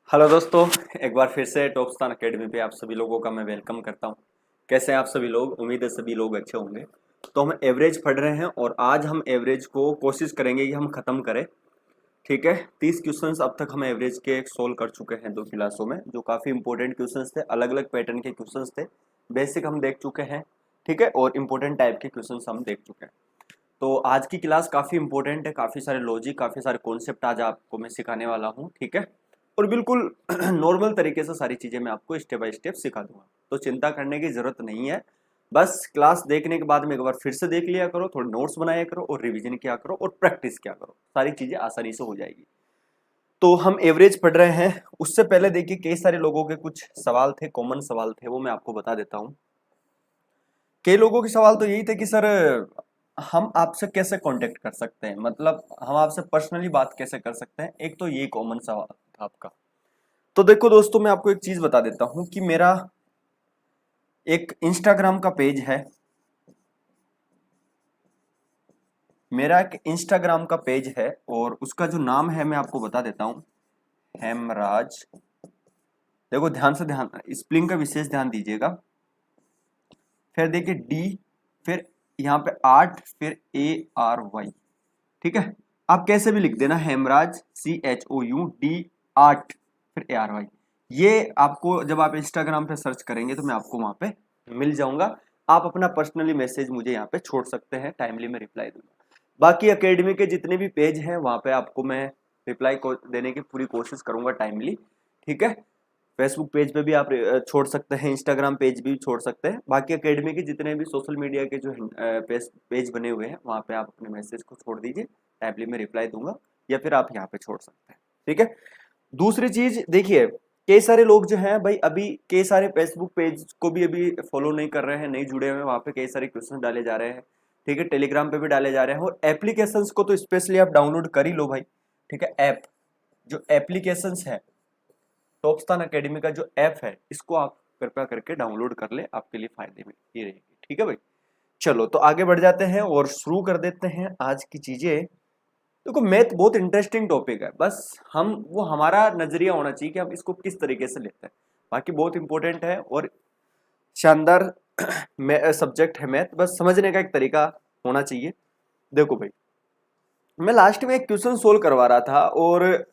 Hello दोस्तों, एक बार फिर से टॉपस्तान एकेडमी पे आप सभी लोगों का मैं वेलकम करता हूं। कैसे हैं आप सभी लोग? उम्मीद है सभी लोग अच्छे होंगे। तो हम एवरेज पढ़ रहे हैं और आज हम एवरेज को कोशिश करेंगे कि हम ख़त्म करें। ठीक है, 30 क्वेश्चंस अब तक हम एवरेज के सोल्व कर चुके हैं 2 क्लासों में, जो काफ़ी इंपॉर्टेंट क्वेश्चंस थे, अलग अलग पैटर्न के क्वेश्चंस थे। बेसिक हम देख चुके हैं, ठीक है, और इम्पोर्टेंट टाइप के क्वेश्चंस हम देख चुके हैं। तो आज की क्लास काफ़ी इंपॉर्टेंट है, काफ़ी सारे लॉजिक, काफ़ी सारे कॉन्सेप्ट आज आपको मैं सिखाने वाला हूँ। ठीक है, और बिल्कुल नॉर्मल तरीके से सारी चीज़ें मैं आपको स्टेप बाय स्टेप सिखा दूंगा, तो चिंता करने की ज़रूरत नहीं है। बस क्लास देखने के बाद में एक बार फिर से देख लिया करो, थोड़े नोट्स बनाया करो और रिवीजन किया करो और प्रैक्टिस किया करो, सारी चीज़ें आसानी से हो जाएगी। तो हम एवरेज पढ़ रहे हैं, उससे पहले देखिए कई सारे लोगों के कुछ सवाल थे, कॉमन सवाल थे, वो मैं आपको बता देता हूँ। कई लोगों के सवाल तो यही थे कि सर हम आपसे कैसे कांटेक्ट कर सकते हैं, मतलब हम आपसे पर्सनली बात कैसे कर सकते हैं। एक तो ये कॉमन सवाल था आपका। तो देखो दोस्तों, मैं आपको एक चीज बता देता हूं कि मेरा एक इंस्टाग्राम का पेज है। मेरा एक इंस्टाग्राम का पेज है और उसका जो नाम है मैं आपको बता देता हूं, हेमराज। देखो ध्यान से, ध्यान स्पेलिंग का विशेष ध्यान दीजिएगा। फिर देखिए डी, फिर यहाँ पे 8, फिर ARY। ठीक है, आप कैसे भी लिख देना, हेमराज CHOUD 8 फिर ARY। ये आपको जब आप इंस्टाग्राम पे सर्च करेंगे तो मैं आपको वहां पे मिल जाऊंगा। आप अपना पर्सनली मैसेज मुझे यहाँ पे छोड़ सकते हैं, टाइमली मैं रिप्लाई दूंगा। बाकी एकेडमी के जितने भी पेज हैं वहां पे आपको मैं रिप्लाई देने की पूरी कोशिश करूंगा टाइमली। ठीक है, फेसबुक पेज पे भी आप छोड़ सकते हैं, इंस्टाग्राम पेज भी छोड़ सकते हैं। बाकी एकेडमी के जितने भी सोशल मीडिया के जो पेज बने हुए हैं वहाँ पे आप अपने मैसेज को छोड़ दीजिए, टाइमली में रिप्लाई दूंगा, या फिर आप यहाँ पे छोड़ सकते हैं। ठीक है, दूसरी चीज देखिए, कई सारे लोग जो हैं भाई अभी कई सारे फेसबुक पेज को भी अभी फॉलो नहीं कर रहे हैं, नहीं जुड़े हुए हैं, वहाँ पे कई सारे क्वेश्चन डाले जा रहे हैं। ठीक है, टेलीग्राम पे भी डाले जा रहे हैं, और एप्लीकेशंस को तो स्पेशली आप डाउनलोड कर ही लो भाई। ठीक है, ऐप जो एप्लीकेशंस है, टॉपस्तान एकेडमी का जो ऐप है, इसको आप कृपया करके डाउनलोड कर ले, आपके लिए फायदे में ही रहेगी। ठीक है भाई, चलो तो आगे बढ़ जाते हैं और शुरू कर देते हैं आज की चीजें। देखो मैथ बहुत इंटरेस्टिंग टॉपिक है, बस हम वो हमारा नजरिया होना चाहिए कि हम इसको किस तरीके से लेते हैं। बाकी बहुत इंपॉर्टेंट है और शानदार सब्जेक्ट है मैथ, बस समझने का एक तरीका होना चाहिए। देखो भाई, मैं लास्ट में एक क्वेश्चन सोल्व करवा रहा था और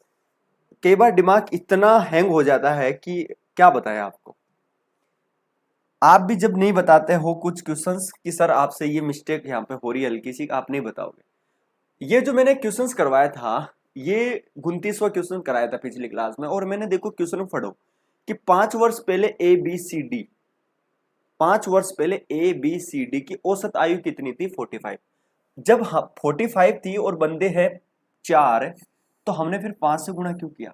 कई बार दिमाग इतना हैंग हो जाता है कि क्या बताएं आपको। आप भी जब नहीं बताते हो कुछ क्वेश्चंस कि सर आपसे ये मिस्टेक यहाँ पे हो रही है हल्की सी, आप नहीं बताओगे। ये जो मैंने क्वेश्चंस करवाया था, ये 29वां क्वेश्चन कराया था पिछली क्लास में, और मैंने देखो क्वेश्चन पढ़ो कि 5 वर्ष पहले ABCD, 5 वर्ष पहले ABCD की औसत आयु कितनी थी? 45। जब 45 थी और बंदे हैं 4, तो हमने फिर 5 से गुणा क्यों किया?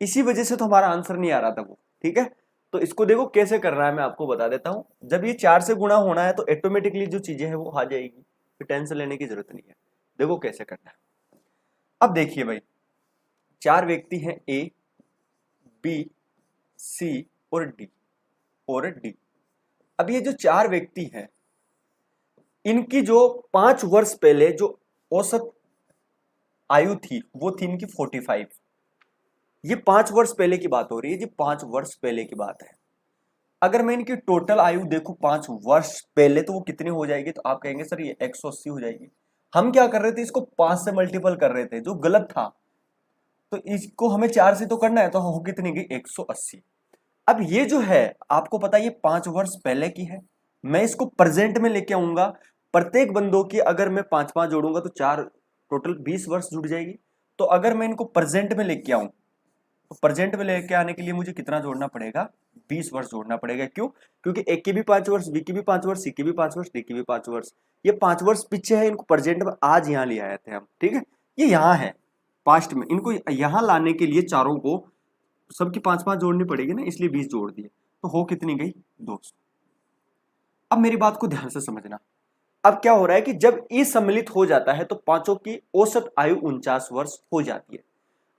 इसी वजह से तो हमारा आंसर नहीं आ रहा था वो। ठीक है, तो इसको देखो कैसे कर रहा है, मैं आपको बता देता हूं। जब ये 4 से गुणा होना है तो ऑटोमेटिकली जो चीजें हैं वो आ जाएगी, फिर टेंशन लेने की जरूरत नहीं है। देखो कैसे करना है। अब देखिए भाई, 4 व्यक्ति हैं, A, B, C और D। अब ये जो 4 व्यक्ति हैं, इनकी जो 5 वर्ष पहले जो औसत आयु थी वो थी इनकी 45। ये 5 वर्ष पहले की बात हो रही है जी, 5 वर्ष पहले की बात है। अगर मैं इनकी टोटल आयु देखूं 5 वर्ष पहले, तो वो कितनी हो जाएगी? तो आप कहेंगे सर ये 180 हो जाएगी। हम क्या कर रहे थे, इसको 5 से मल्टीपल कर रहे थे, जो गलत था। तो इसको हमें 4 से तो करना है, तो हो कितनी गई? 180। अब ये जो है, आपको पता है ये 5 वर्ष पहले की है, मैं इसको प्रेजेंट में लेके आऊंगा। प्रत्येक बंदों की अगर मैं 5 5 जोड़ूंगा तो 4, टोटल 20 वर्ष जुड़ जाएगी। तो अगर मैं इनको प्रेजेंट में लेके आऊं, तो प्रेजेंट में लेके आने के लिए मुझे कितना जोड़ना पड़ेगा? 20 वर्ष जोड़ना पड़ेगा। क्यों? क्योंकि ए की भी 5 वर्ष, बी की भी 5 वर्ष, सी की भी 5 वर्ष, डी की भी 5 वर्ष। ये 5 वर्ष पीछे है, इनको प्रेजेंट में आज यहाँ ले आए थे हम। ठीक है, ये यहाँ है पास्ट में, इनको यहाँ लाने के लिए चारों को सबकी 5 5 जोड़नी पड़ेगी ना, इसलिए 20 जोड़ दिए, तो हो कितनी गई? 200। अब मेरी बात को ध्यान से समझना। अब क्या हो रहा है कि जब ये सम्मिलित हो जाता है तो पांचों की औसत आयु 49 वर्ष हो जाती है।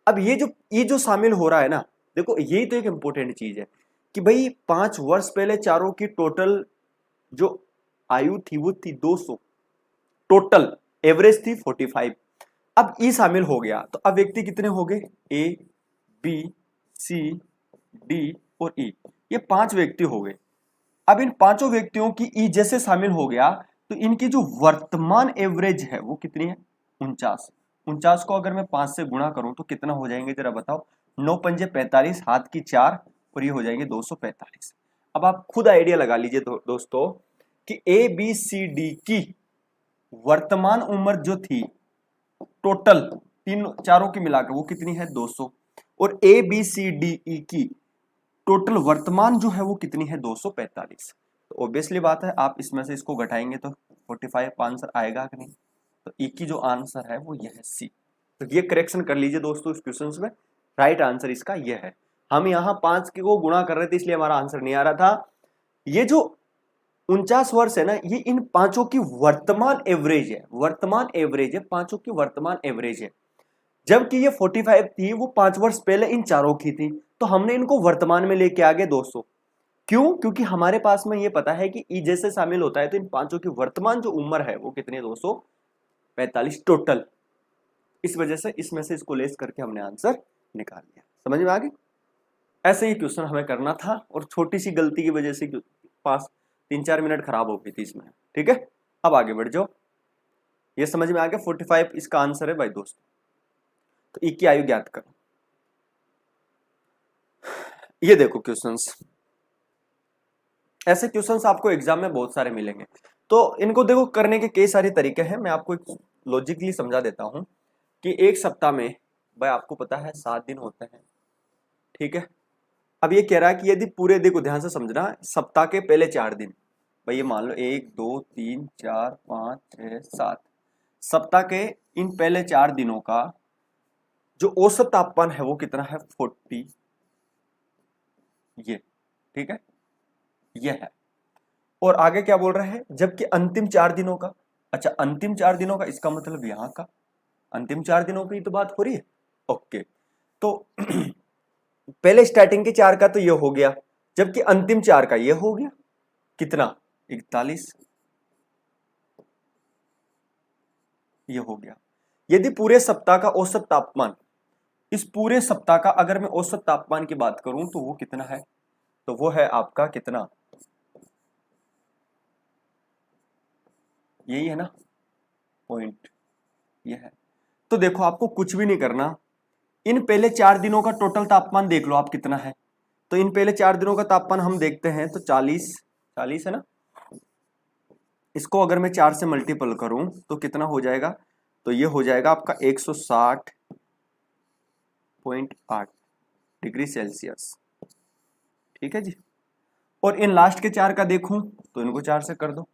अब ये जो शामिल हो रहा है ना, देखो यही तो एक इंपॉर्टेंट चीज है कि भाई 5 वर्ष पहले चारों की टोटल जो आयु थी वो थी 200, टोटल एवरेज थी 45। अब ई शामिल हो गया तो अब व्यक्ति कितने हो गए? A, B, सी, डी और ई, ये 5 व्यक्ति हो गए। अब इन पांचों व्यक्तियों की ई जैसे शामिल हो गया तो इनकी जो वर्तमान एवरेज है वो कितनी है? 49। 49 को अगर मैं 5 से गुणा करूं तो कितना हो जाएंगे जरा बताओ? 9 पंजे 45, हाथ की 4 और ये हो जाएंगे 245। अब आप खुद आइडिया लगा लीजिए दोस्तों कि ए बी सी डी की वर्तमान उम्र जो थी टोटल तीन चारों की मिलाकर वो कितनी है? 200। और A B C D E की टोटल वर्तमान जो है वो कितनी है? 245। तो ऑब्वियसली बात है आप इसमें से इसको घटाएंगे तो 45 आंसर आएगा कि नहीं? तो ई की जो आंसर है वो यह है सी। तो ये करेक्शन कर लीजिए दोस्तों इस क्वेश्चन में, राइट आंसर इसका यह है। हम यहाँ 5 को गुणा कर रहे थे इसलिए हमारा आंसर नहीं आ रहा था। ये जो 49 वर्ष है ना, ये इन पांचों की वर्तमान एवरेज है, वर्तमान एवरेज है, पांचों की वर्तमान एवरेज है। जबकि ये 45 थी वो 5 वर्ष पहले इन चारों की थी, तो हमने इनको वर्तमान में लेके आ गए 200। क्यों? क्योंकि हमारे पास में ये पता है कि ई जैसे शामिल होता है तो इन पांचों की वर्तमान जो उम्र है वो कितनी है? 245 टोटल। इस वजह से इसमें से इसको लेस करके हमने आंसर निकाल लिया। समझ में आ गई? ऐसे ही क्वेश्चन हमें करना था और छोटी सी गलती की वजह से पास 3-4 मिनट खराब हो गई थी इसमें। ठीक है, अब आगे बढ़ जाओ। ये समझ में आ गया 45 इसका आंसर है भाई दोस्तों। तो ई की आयु ज्ञात करो। ये देखो क्वेश्चंस, ऐसे क्वेश्चंस आपको एग्जाम में बहुत सारे मिलेंगे। तो इनको देखो करने के कई सारे तरीके हैं। मैं आपको एक लॉजिकली समझा देता हूं कि एक सप्ताह में भाई आपको पता है 7 दिन होते हैं। ठीक है, अब ये कह रहा है कि यदि पूरे, देखो ध्यान से समझना, सप्ताह के पहले 4 दिन, भाई ये मान लो 1 2 3 4 5 6 7, सप्ताह के इन पहले 4 दिनों का जो औसत तापमान है वो कितना है? 40। ये ठीक है, ये है। और आगे क्या बोल रहे हैं? जबकि अंतिम 4 दिनों का, अच्छा अंतिम 4 दिनों का, इसका मतलब यहां का अंतिम 4 दिनों की तो बात हो रही है। ओके, तो पहले स्टार्टिंग के 4 का तो ये हो गया, जबकि अंतिम 4 का ये हो गया कितना? 41। ये हो गया। यदि पूरे सप्ताह का औसत तापमान, इस पूरे सप्ताह का अगर मैं औसत तापमान की बात करूं तो वो कितना है? तो वो है आपका कितना? यही है ना पॉइंट, ये है। तो देखो आपको कुछ भी नहीं करना, इन पहले 4 दिनों का टोटल तापमान देख लो आप कितना है। तो इन पहले 4 दिनों का तापमान हम देखते हैं तो 40 है ना। इसको अगर मैं 4 से मल्टीपल करूं तो कितना हो जाएगा? तो ये हो जाएगा आपका 160.8 डिग्री सेल्सियस। ठीक है जी। और इन लास्ट के 4 का देखूं तो इनको 4 से कर दो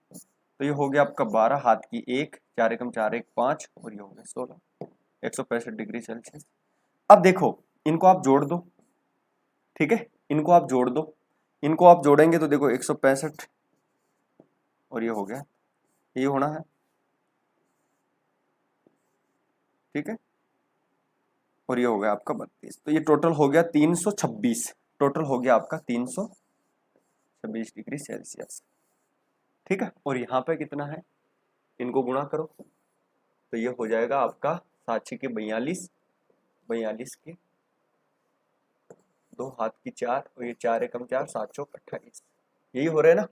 तो ये हो गया आपका 12, हाथ की 1, 4 एकम 4 1 5 और ये हो गया 16, 165 डिग्री सेल्सियस। अब देखो इनको आप जोड़ दो। ठीक है, इनको आप जोड़ दो, इनको आप जोड़ेंगे तो देखो 165 और ये हो गया, ये होना है। ठीक है, और ये हो गया आपका 32। तो ये टोटल हो गया 326, टोटल हो गया आपका 326 डिग्री सेल्सियस। ठीक है, और यहाँ पे कितना है? इनको गुणा करो तो ये हो जाएगा आपका 7 के 42, 42 के 2, हाथ की 4 और ये 4 एकम 4, 7 चौक 28। यही हो रहा है ना।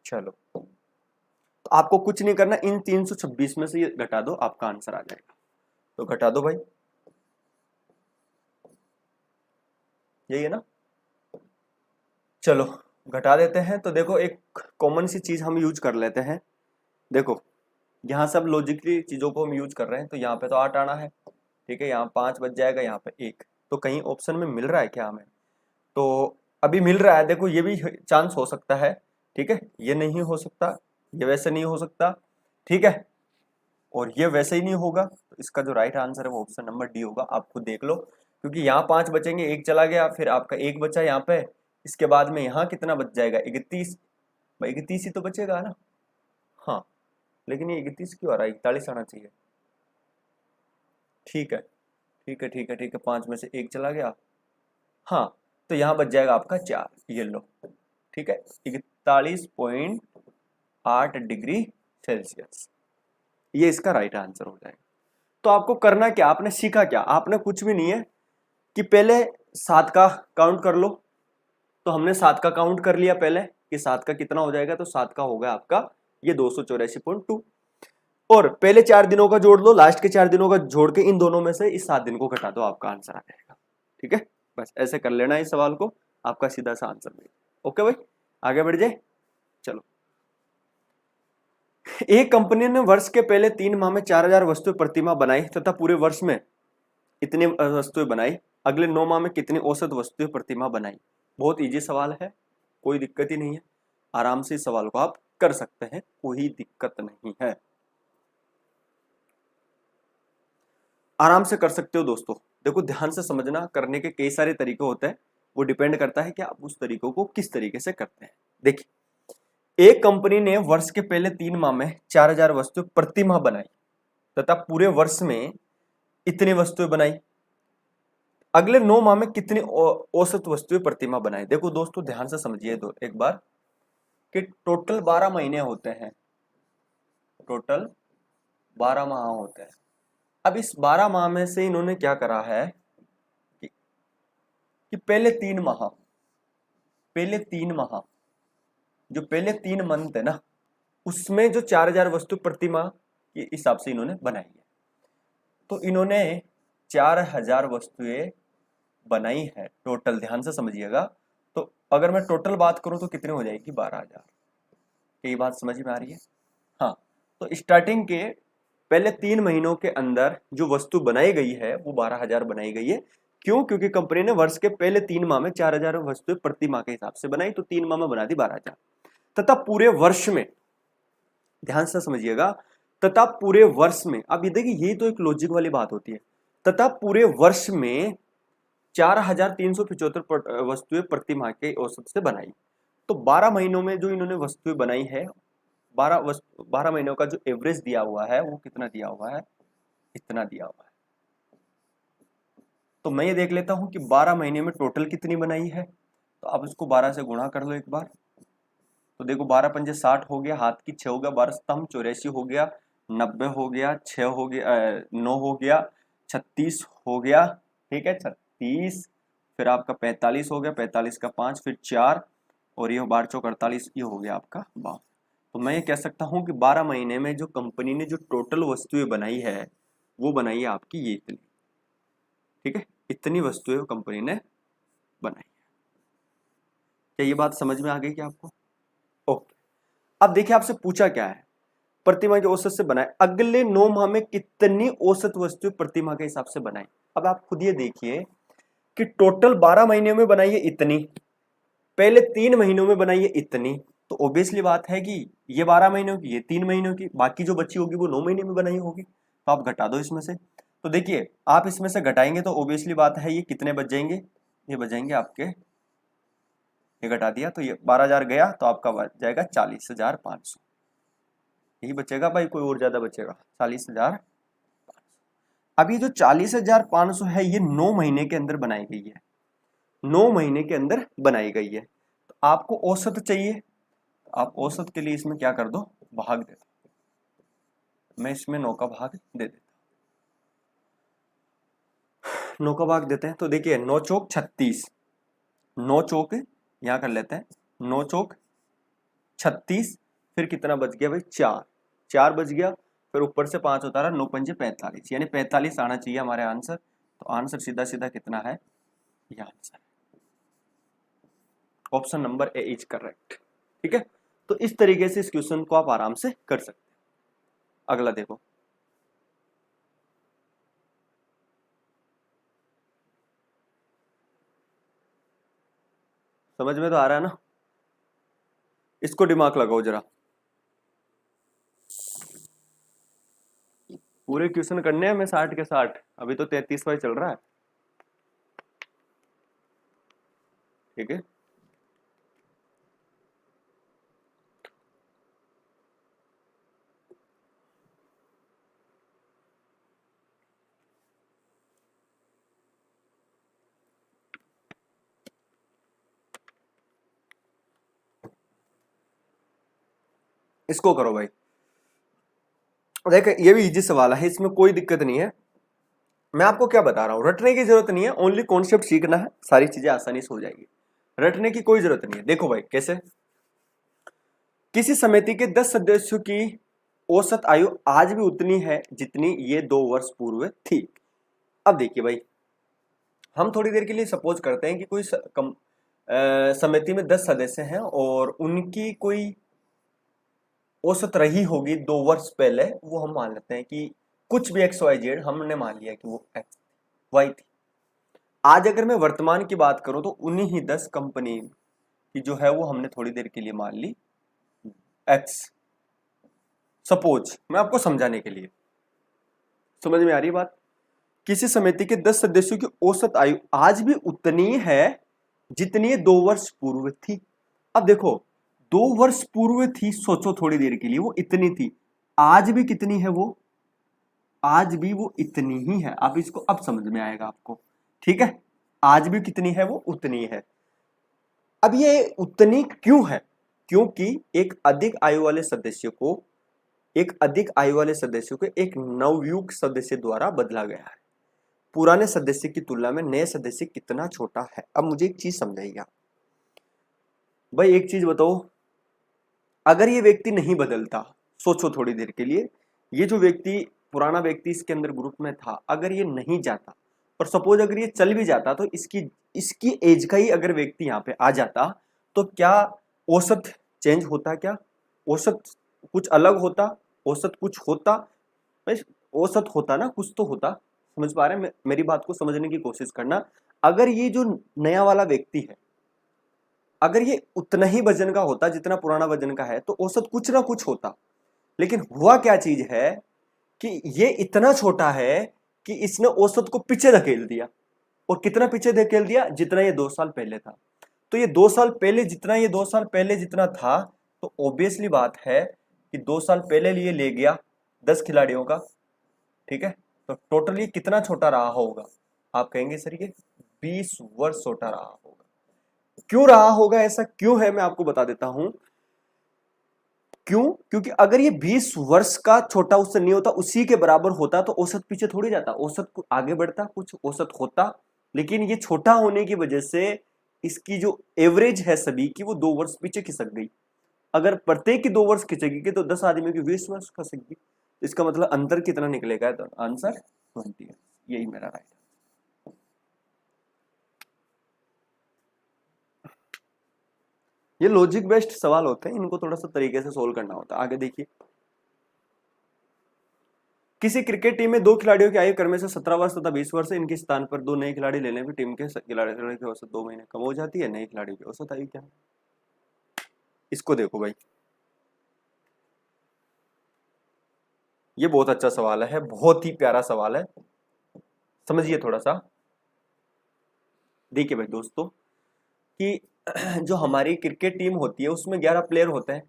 चलो, तो आपको कुछ नहीं करना, इन 326 में से ये घटा दो, आपका आंसर आ जाएगा। तो घटा दो भाई, यही है ना। चलो घटा देते हैं। तो देखो एक कॉमन सी चीज हम यूज कर लेते हैं। देखो यहाँ सब लॉजिकली चीजों को हम यूज कर रहे हैं। तो यहाँ पे तो 8 आना है, ठीक है, यहाँ 5 बच जाएगा, यहाँ पे 1। तो कहीं ऑप्शन में मिल रहा है क्या हमें? तो अभी मिल रहा है। देखो ये भी चांस हो सकता है, ठीक है, ये नहीं हो सकता, ये वैसे नहीं हो सकता, ठीक है, और ये वैसे ही नहीं होगा। तो इसका जो राइट आंसर है वो ऑप्शन नंबर डी होगा। आप खुद देख लो, क्योंकि यहाँ 5 बचेंगे, 1 चला गया, फिर आपका 1 बचा यहाँ पे, इसके बाद में यहाँ कितना बच जाएगा? 31। 31 ही तो बचेगा ना। हाँ, लेकिन ये 31 क्यों आ रहा है? 41 आना चाहिए। ठीक है ठीक है ठीक है ठीक है, 5 में से 1 चला गया। हाँ, तो यहाँ बच जाएगा आपका 4, ये लो। ठीक है, 41.8 डिग्री सेल्सियस, ये इसका राइट आंसर हो जाएगा। तो आपको करना क्या? आपने सीखा क्या? आपने कुछ भी नहीं है, कि पहले 7 का काउंट कर लो। तो हमने 7 का काउंट कर लिया पहले कि 7 का कितना हो जाएगा, तो 7 का होगा आपका ये 284.2। और पहले 4 दिनों का जोड़ लो, लास्ट के 4 दिनों का जोड़ के इन दोनों में से इस 7 दिन को घटा दो, आपका आंसर आ जाएगा। ठीक है, बस ऐसे कर लेना इस सवाल को, आपका सीधा सा आंसर मिलेगा। ओके भाई, आगे बढ़ जाए। चलो, एक कंपनी ने वर्ष के पहले 3 माह में 4000 वस्तुएं प्रतिमाह बनाई तथा पूरे वर्ष में इतनी वस्तुएं बनाई, अगले 9 माह में कितनी औसत वस्तुएं प्रतिमाह बनाई। बहुत इजी सवाल है, कोई दिक्कत ही नहीं है, आराम से इस सवाल को आप कर सकते हैं, कोई दिक्कत नहीं है, आराम से कर सकते हो दोस्तों। देखो ध्यान से समझना, करने के कई सारे तरीके होते हैं, वो डिपेंड करता है कि आप उस तरीकों को किस तरीके से करते हैं। देखिए, एक कंपनी ने वर्ष के पहले 3 माह में 4000 वस्तुएं प्रति माह बनाई तथा पूरे वर्ष में इतनी वस्तुएं बनाई, अगले 9 माह में कितनी औसत वस्तुएं प्रति माह बनाई। देखो दोस्तों ध्यान से समझिए एक बार कि टोटल 12 महीने होते हैं, टोटल 12 माह होते हैं। अब इस 12 माह में से इन्होंने क्या करा है कि पहले 3 माह, जो पहले 3 मंथ है ना, उसमें जो 4000 वस्तु प्रति माह के हिसाब से इन्होंने बनाई है, तो इन्होंने 4000 वस्तुएं बनाई है टोटल। ध्यान से समझिएगा, तो अगर मैं टोटल बात करूं तो कितनी हो जाएगी, 12000। ये बात समझ में आ रही है? हाँ, तो स्टार्टिंग के पहले 3 महीनों के अंदर जो वस्तु बनाई गई है वो 12000 बनाई गई है। क्यों? क्योंकि कंपनी ने वर्ष के पहले 3 माह में 4000 वस्तुएं प्रति माह के हिसाब से बनाई, तो 3 माह में बना दी 12000। तथा पूरे वर्ष में, ध्यान से समझिएगा, तथा पूरे वर्ष में, अब ये देखिए यही तो एक लॉजिक वाली बात होती है, तथा पूरे वर्ष में 4375 वस्तुएं प्रति माह के औसत से बनाई। तो 12 महीनों में जो इन्होंने वस्तुएं बनाई है, 12 महीनों का जो एवरेज दिया हुआ है वो कितना दिया हुआ है, इतना दिया हुआ है। तो मैं ये देख लेता हूं कि 12 महीने में टोटल कितनी बनाई है, तो अब इसको 12 से गुणा कर लो एक बार। तो देखो 12 पंजे 60 हो गया, हाथ की 6 हो गया, 12 स्तंभ 84 हो गया, 90 हो गया, 6 हो गया, 9 हो गया, 36 हो गया, ठीक है 36, फिर आपका 45 हो गया, 45 का 5, फिर 4, और ये 12 चौक 48, ये हो गया आपका 52। तो मैं ये कह सकता हूँ कि 12 महीने में जो कंपनी ने जो टोटल वस्तुएं बनाई है वो बनाई है आपकी ये इतनी, ठीक है, इतनी वस्तुएं कंपनी ने बनाई है। क्या ये बात समझ में आ गई क्या आपको? ओके, अब देखिए आपसे पूछा क्या है, प्रतिमाह के औसत से बनाए, अगले 9 माह में कितनी औसत वस्तुएं प्रतिमाह के हिसाब से बनाई। अब आप खुद ये देखिए कि टोटल 12 महीने में बनाई है इतनी, पहले 3 महीनों में बनाई है इतनी, तो ऑब्वियसली बात है कि ये 12 महीनों की, ये 3 महीनों की, बाकी जो बची होगी वो 9 महीने में बनाई होगी, तो आप घटा दो इसमें से। तो देखिए आप इसमें से घटाएंगे तो ऑब्वियसली बात है ये कितने बच जाएंगे, ये बच जाएंगे आपके, ये घटा दिया तो ये 12000 गया, तो आपका बच जाएगा 40500, यही बचेगा भाई, कोई और ज्यादा बचेगा, 40500। अब ये जो 40500 है ये 9 महीने के अंदर बनाई गई है, 9 महीने के अंदर बनाई गई है। तो आपको औसत चाहिए, आप औसत के लिए इसमें क्या कर दो, भाग दे दो, मैं इसमें 9 का भाग दे देता हूं, 9 का भाग देते हैं। तो देखिए 9 चौक 36, 9 चौक यहां कर लेते हैं, 9 चौक 36, फिर कितना बच गया भाई, 4 बच गया, फिर ऊपर से 5 उतारा, 9 पंजे 45, यानी 45 आना चाहिए हमारे आंसर। तो आंसर सीधा सीधा कितना है, ये answer, option number A is correct. ठीक है, तो इस तरीके से इस क्वेश्चन को आप आराम से कर सकते हैं। अगला देखो, समझ में तो आ रहा है ना, इसको दिमाग लगाओ जरा, पूरे क्वेश्चन करने हैं, मैं 60 के 60, अभी तो 33वां चल रहा है, ठीक है। इसको करो भाई, देखो ये भी इजी सवाल है, इसमें कोई दिक्कत नहीं है, मैं आपको क्या बता रहा हूं, रटने की जरूरत नहीं है, ओनली कॉन्सेप्ट सीखना है, सारी चीजें आसानी से हो जाएगी, रटने की कोई जरूरत नहीं है। देखो भाई कैसे, किसी समिति के 10 सदस्यों की औसत आयु आज भी उतनी है जितनी ये 2 वर्ष पूर्व थी। अब देखिए भाई, हम थोड़ी देर के लिए सपोज करते हैं कि कोई समिति में 10 सदस्य हैं और उनकी कोई औसत रही होगी 2 वर्ष पहले, वो हम मान लेते हैं कि कुछ भी XYZ हमने मान लिया कि वो X Y थी। आज अगर मैं वर्तमान की बात करूं तो उन्हीं ही 10 कंपनी की जो है वो हमने थोड़ी देर के लिए मान ली X। सपोज मैं आपको समझाने के लिए, समझ में आ रही बात, किसी समिति के 10 सदस्यों की औसत आयु आज भी उतनी है जितनी ये 2 वर्ष पूर्व थी। अब देखो 2 वर्ष पूर्व थी, सोचो थोड़ी देर के लिए, वो इतनी थी, आज भी कितनी है वो, आज भी वो इतनी ही है। अब इसको अब समझ में आएगा आपको, ठीक है, आज भी कितनी है वो उतनी है। अब ये उतनी क्यों है, क्योंकि एक अधिक आयु वाले सदस्य को एक नवयुक्त सदस्य द्वारा बदला गया है। पुराने सदस्य की तुलना में नए सदस्य कितना छोटा है। अब मुझे एक चीज समझाइए आप भाई, एक चीज बताओ, अगर ये व्यक्ति नहीं बदलता, सोचो थोड़ी देर के लिए, ये जो व्यक्ति पुराना व्यक्ति इसके अंदर ग्रुप में था, अगर ये नहीं जाता और सपोज अगर ये चल भी जाता तो इसकी एज का ही अगर व्यक्ति यहाँ पे आ जाता तो क्या औसत चेंज होता, क्या औसत कुछ अलग होता, औसत कुछ होता भाई, औसत होता ना, कुछ तो होता। समझ पा रहे हैं, मेरी बात को समझने की कोशिश करना। अगर ये जो नया वाला व्यक्ति है, अगर ये उतना ही वजन का होता जितना पुराना वजन का है तो औसत कुछ ना कुछ होता। लेकिन हुआ क्या चीज है कि ये इतना छोटा है कि इसने औसत को पीछे धकेल दिया। और कितना पीछे धकेल दिया, जितना ये 2 साल पहले था। तो ये 2 साल पहले जितना, ये 2 साल पहले जितना था, तो ऑब्वियसली बात है कि 2 साल पहले लिए ले गया 10 खिलाड़ियों का, ठीक है, तो टोटली कितना छोटा रहा होगा, आप कहेंगे सर ये 20 वर्ष छोटा रहा होगा। क्यों रहा होगा, ऐसा क्यों है, मैं आपको बता देता हूं क्यों। क्योंकि अगर ये 20 वर्ष का छोटा उससे नहीं होता, उसी के बराबर होता, तो औसत पीछे थोड़ी जाता, औसत आगे बढ़ता, कुछ औसत होता। लेकिन ये छोटा होने की वजह से इसकी जो एवरेज है सभी की, वो 2 वर्ष पीछे खिसक गई। अगर प्रत्येक की 2 वर्ष खिंचेगी तो 10 आदमी की 20 वर्ष खिसक गई। इसका मतलब अंतर कितना निकलेगा, तो आंसर 20 है। यही मेरा राइट। ये लॉजिक बेस्ड सवाल होते हैं, इनको थोड़ा सा तरीके से सोल्व करना होता है। आगे देखिए, किसी क्रिकेट टीम में 2 खिलाड़ियों की आयु क्रम से 17 वर्ष तथा 20 वर्ष है। इनके स्थान पर 2 नए खिलाड़ी लेने पर टीम के खिलाड़ी की औसत 2 महीने कम हो जाती है। नए खिलाड़ी की औसत आयु क्या है, इसको देखो भाई, ये बहुत अच्छा सवाल है, बहुत ही प्यारा सवाल है, समझिए थोड़ा सा। देखिए भाई दोस्तों, कि जो हमारी क्रिकेट टीम होती है उसमें 11 प्लेयर होते हैं,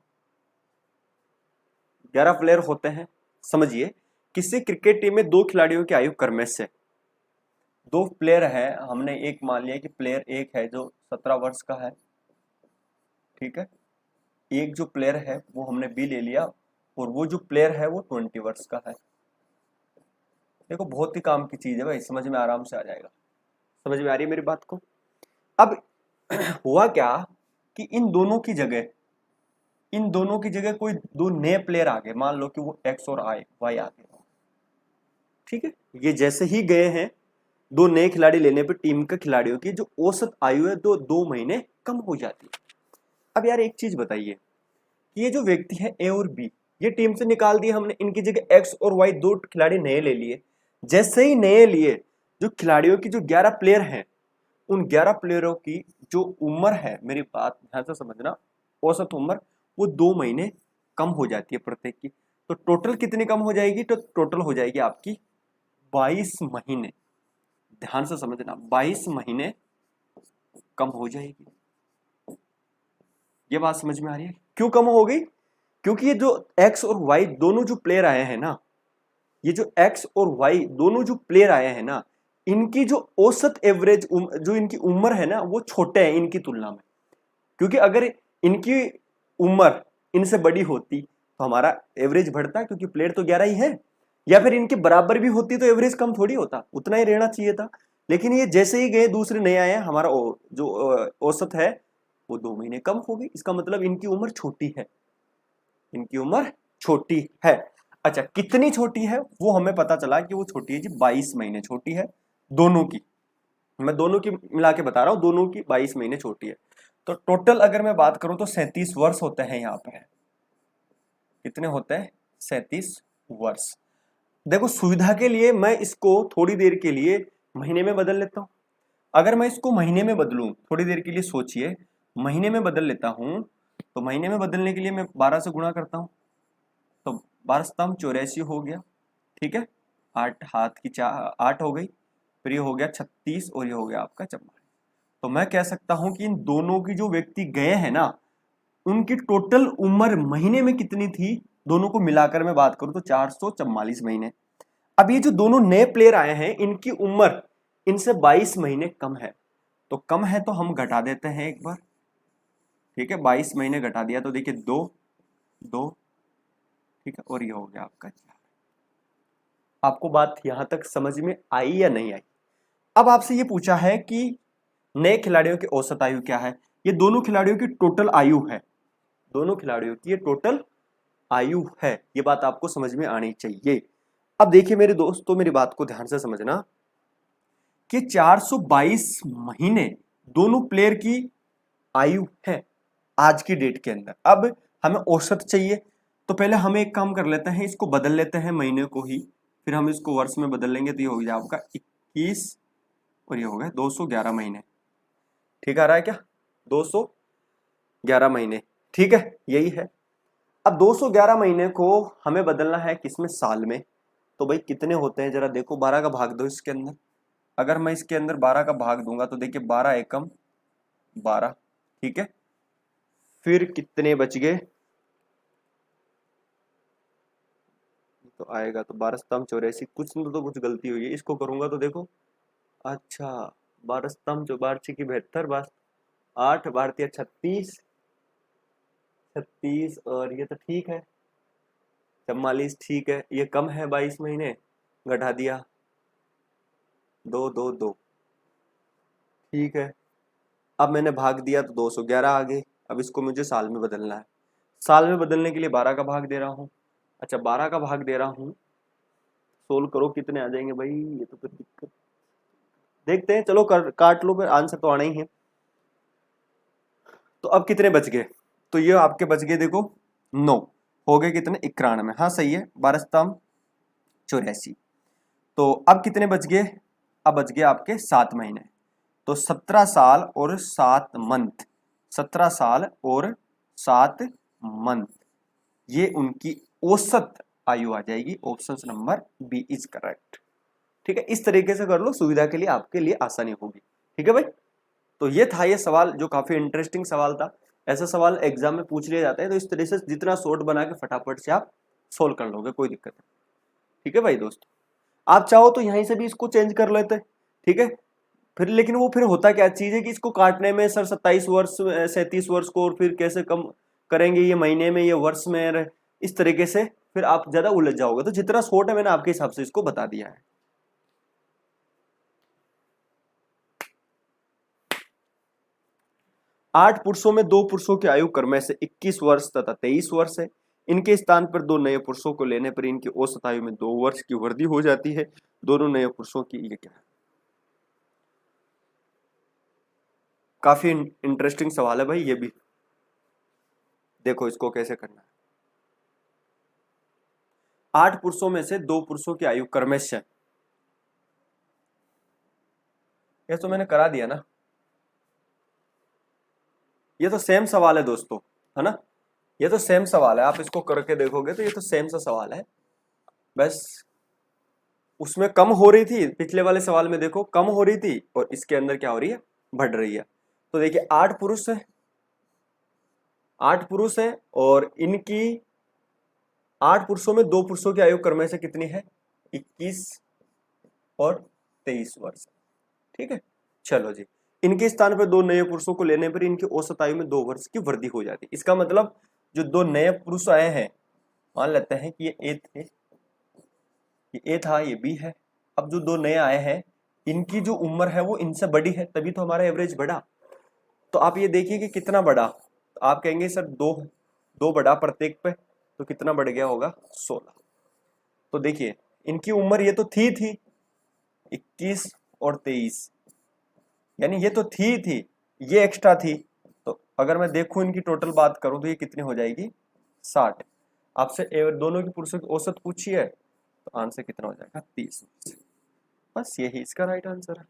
11 प्लेयर होते हैं। समझिए, किसी क्रिकेट टीम में 2 खिलाड़ियों की आयु क्रम से, 2 प्लेयर है, हमने एक मान लिया कि प्लेयर एक है जो 17 वर्ष का है, ठीक है, एक जो प्लेयर है वो हमने बी ले लिया, और वो जो प्लेयर है वो 20 वर्ष का है। देखो बहुत ही काम की चीज है भाई, समझ में आराम से आ जाएगा। समझ में आ रही है मेरी बात को। अब हुआ क्या कि इन दोनों की जगह कोई 2 नए प्लेयर आ गए, मान लो कि वो एक्स और वाई आ गए, ठीक है। ये जैसे ही गए हैं, 2 नए खिलाड़ी लेने पर टीम के खिलाड़ियों की जो औसत आयु है 2 महीने कम हो जाती है। अब यार एक चीज बताइए, ये जो व्यक्ति है ए और बी, ये टीम से निकाल दिए हमने, इनकी जगह एक्स और वाई 2 खिलाड़ी नए ले लिए। जैसे ही नए लिए, जो खिलाड़ियों की जो 11 प्लेयर हैं, उन 11 प्लेयरों की जो उम्र है, मेरी बात ध्यान से समझना, औसत उम्र वो 2 महीने कम हो जाती है प्रत्येक की। तो टोटल कितनी कम हो जाएगी, तो टोटल हो जाएगी आपकी 22 महीने। ध्यान से समझना, 22 महीने कम हो जाएगी। ये बात समझ में आ रही है, क्यों कम हो गई, क्योंकि ये जो एक्स और वाई दोनों जो प्लेयर आए हैं ना, ये जो एक्स और वाई दोनों जो प्लेयर आए हैं ना, इनकी जो औसत एवरेज जो इनकी उम्र है ना, वो छोटे हैं इनकी तुलना में। क्योंकि अगर इनकी उम्र इनसे बड़ी होती तो हमारा एवरेज बढ़ता, क्योंकि प्लेयर तो 11 ही है। या फिर इनके बराबर भी होती तो एवरेज कम थोड़ी होता, उतना ही रहना चाहिए था। लेकिन ये जैसे ही गए दूसरे नए आए, हमारा जो औसत है वो 2 महीने कम हो गई। इसका मतलब इनकी उम्र छोटी है, इनकी उम्र छोटी है। अच्छा, कितनी छोटी है वो हमें पता चला कि वो छोटी है जी 22 महीने छोटी है दोनों की। मैं दोनों की मिला के बता रहा हूं, दोनों की 22 महीने छोटी है। तो टोटल अगर मैं बात करूं तो 37 वर्ष होते हैं यहाँ पे। कितने होते हैं? 37 वर्ष। देखो सुविधा के लिए मैं इसको थोड़ी देर के लिए महीने में बदल लेता हूं। अगर मैं इसको महीने में बदलूं, थोड़ी देर के लिए सोचिए, महीने में बदल लेता हूं, तो महीने में बदलने के लिए मैं 12 से गुणा करता हूं, तो 12 84 हो गया, ठीक है। 8 हाथ की 8 हो गई, फिर ये हो गया 36 और ये हो गया आपका 44। तो मैं कह सकता हूं कि इन दोनों की जो व्यक्ति गए हैं ना, उनकी टोटल उम्र महीने में कितनी थी, दोनों को मिलाकर मैं बात करूं तो 444 महीने। अब ये जो दोनों नए प्लेयर आए हैं, इनकी उम्र इनसे 22 महीने कम है। तो कम है तो हम घटा देते हैं एक बार, ठीक है। 22 महीने घटा दिया तो देखिए 2 2, ठीक है, और ये हो गया आपका 4। आपको बात यहां तक समझ में आई या नहीं आई? अब आपसे ये पूछा है कि नए खिलाड़ियों की औसत आयु क्या है। ये दोनों खिलाड़ियों की टोटल आयु है, दोनों खिलाड़ियों की ये टोटल आयु है। ये बात आपको समझ में आनी चाहिए। अब देखिए मेरे दोस्तों, मेरी बात को ध्यान से समझना कि 422 महीने दोनों प्लेयर की आयु है आज की डेट के अंदर। अब हमें औसत चाहिए, तो पहले हम एक काम कर लेते हैं, इसको बदल लेते हैं महीने को ही, फिर हम इसको वर्ष में बदल लेंगे तो ये हो गया आपका 21 और ये हो गया 211 महीने। ठीक आ रहा है क्या? 211 महीने, ठीक है, यही है। अब 211 महीने को हमें बदलना है किसमें? साल में। तो भाई कितने होते हैं जरा देखो, 12 का भाग दो इसके अंदर। अगर मैं इसके अंदर 12 का भाग दूंगा तो देखिए 12 एकम 12, ठीक है। फिर कितने बच गए? तो आएगा तो 12 स्तंभ 84, कुछ तो कुछ गलती हुई है, इसको करूंगा तो देखो, अच्छा 12 स्तंभ जो 12 की 72, 8 भारतीय 36, 36 और ये तो ठीक है 44, ठीक है। ये कम है 22 महीने, घटा दिया 2 2 2, ठीक है। अब मैंने भाग दिया तो 211 आ गए। अब इसको मुझे साल में बदलना है। साल में बदलने के लिए 12 का भाग दे रहा हूँ। अच्छा 12 का भाग दे रहा हूँ, सोल्व करो कितने आ जाएंगे भाई, ये तो फिर दिक्कत। देखते हैं, चलो काट लो, फिर आंसर तो आना ही है। तो अब कितने बच गए? तो ये आपके बच गए देखो 9, हो गए कितने? 91। हाँ सही है, 12 स्तंभ 84। तो अब कितने बच गए? अब बच गए आपके 7 महीने। तो 17 साल और 7 मंथ, 17 साल और 7 मंथ, ये उनकी औसत आयु आ जाएगी। Option number B is correct, ठीक है। इस तरीके से कर लो, सुविधा के लिए आपके लिए आसानी होगी, ठीक है भाई। तो ये था ये सवाल, जो काफी इंटरेस्टिंग सवाल था। ऐसा सवाल एग्जाम में पूछ लिए जाते हैं, तो इस तरह से जितना शॉर्ट बना के फटाफट से आप सोल्व कर लोगे, कोई दिक्कत नहीं, ठीक है भाई दोस्तों। आप चाहो तो यहीं से भी इसको चेंज कर लेते, ठीक है। फिर लेकिन वो फिर होता क्या चीज है कि इसको काटने में सर 27 वर्ष 37 वर्ष को और फिर कैसे कम करेंगे, ये महीने में ये वर्ष में, इस तरीके से फिर आप ज्यादा उलझ जाओगे। तो जितना शॉर्ट है मैंने आपके हिसाब से इसको बता दिया है। 8 पुरुषों में 2 पुरुषों की आयु क्रम से 21 वर्ष तथा 23 वर्ष है। इनके स्थान पर 2 नए पुरुषों को लेने पर इनकी औसत आयु में 2 वर्ष की वृद्धि हो जाती है। दोनों नए पुरुषों की, ये क्या है? काफी इंटरेस्टिंग सवाल है भाई ये भी। देखो इसको कैसे करना है। 8 पुरुषों में से 2 पुरुषों की आयु क्रमशः, ये तो मैंने करा दिया ना, ये तो सेम सवाल है दोस्तों, है ना। ये तो सेम सवाल है, आप इसको करके देखोगे तो ये तो सेम सा सवाल है। बस उसमें कम हो रही थी, पिछले वाले सवाल में देखो कम हो रही थी, और इसके अंदर क्या हो रही है? बढ़ रही है। तो देखिए 8 पुरुष है, 8 पुरुष है, और इनकी 8 पुरुषों में 2 पुरुषों की आयु क्रम से कितनी है? 21 और 23 वर्ष, ठीक है। चलो जी, इनके स्थान पर 2 नए पुरुषों को लेने पर इनकी औसत आयु में 2 वर्ष की वृद्धि हो जाती है। इसका मतलब जो 2 नए पुरुष आए हैं, मान लेते हैं कि ये ए थे, ये ए था, ये बी है। अब जो दो नए आए हैं इनकी जो उम्र है वो इनसे बड़ी है, तभी तो हमारा एवरेज बढ़ा। तो आप ये देखिए कि कितना बढ़ा। तो आप कहेंगे सर दो दो बढ़ा प्रत्येक पे, तो कितना बढ़ गया होगा 16। तो देखिए इनकी उम्र ये तो थी 21 और 23, यानी ये तो थी ये एक्स्ट्रा थी। तो अगर मैं देखूं इनकी टोटल बात करूं तो ये कितनी हो जाएगी 60। आपसे दोनों की पुरुषों की औसत पूछी है तो आंसर कितना हो जाएगा 30। बस यही इसका राइट आंसर है।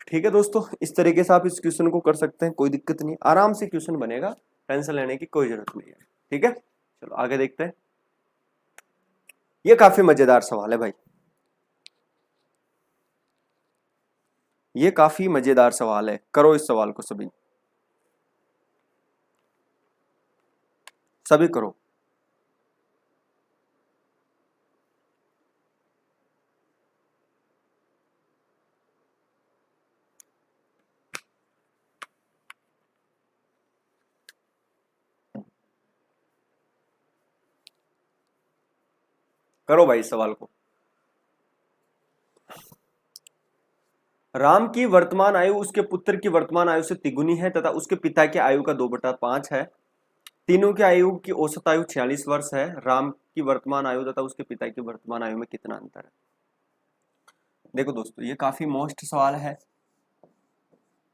ठीक है दोस्तों, इस तरीके से आप इस क्वेश्चन को कर सकते हैं, कोई दिक्कत नहीं, आराम से क्वेश्चन बनेगा, टेंशन लेने की कोई जरूरत नहीं है। ठीक है, चलो आगे देखते हैं। ये काफी मजेदार सवाल है भाई, ये काफी मजेदार सवाल है, करो इस सवाल को सभी सभी करो। करो भाई इस सवाल को। राम की वर्तमान आयु उसके पुत्र की वर्तमान आयु से तिगुनी है तथा उसके पिता की आयु का 2/5 है। तीनों की आयु की औसत आयु 46 वर्ष है। राम की वर्तमान आयु तथा उसके पिता की वर्तमान आयु में कितना अंतर है। देखो दोस्तों ये काफी मोस्ट सवाल है,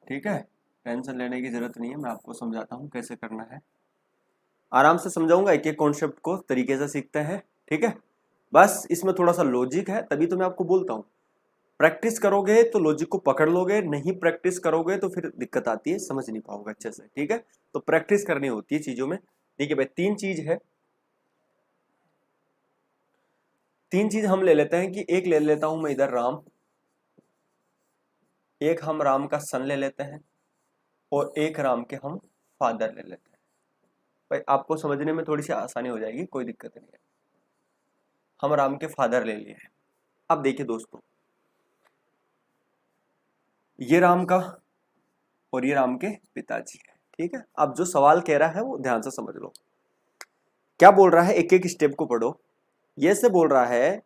ठीक है, टेंशन लेने की जरूरत नहीं है, मैं आपको समझाता हूँ कैसे करना है। आराम से समझाऊंगा, एक एक कॉन्सेप्ट को तरीके से सीखते हैं। ठीक है, बस इसमें थोड़ा सा लॉजिक है, तभी तो मैं आपको बोलता हूँ। प्रैक्टिस करोगे तो लॉजिक को पकड़ लोगे, नहीं प्रैक्टिस करोगे तो फिर दिक्कत आती है, समझ नहीं पाओगे अच्छे से। ठीक है, तो प्रैक्टिस करनी होती है चीजों में। ठीक है भाई, तीन चीज है, तीन चीज हम ले लेते हैं कि एक ले लेता हूं मैं इधर राम, एक हम राम का सन ले लेते हैं, और एक राम के हम फादर ले लेते हैं। भाई आपको समझने में थोड़ी सी आसानी हो जाएगी, कोई दिक्कत नहीं है। हम राम के फादर ले लिए हैं। अब देखिए दोस्तों, ये राम का और ये राम के पिताजी है। ठीक है, अब जो सवाल कह रहा है वो ध्यान से समझ लो। क्या बोल रहा है, एक एक स्टेप को पढ़ो। ये से बोल रहा है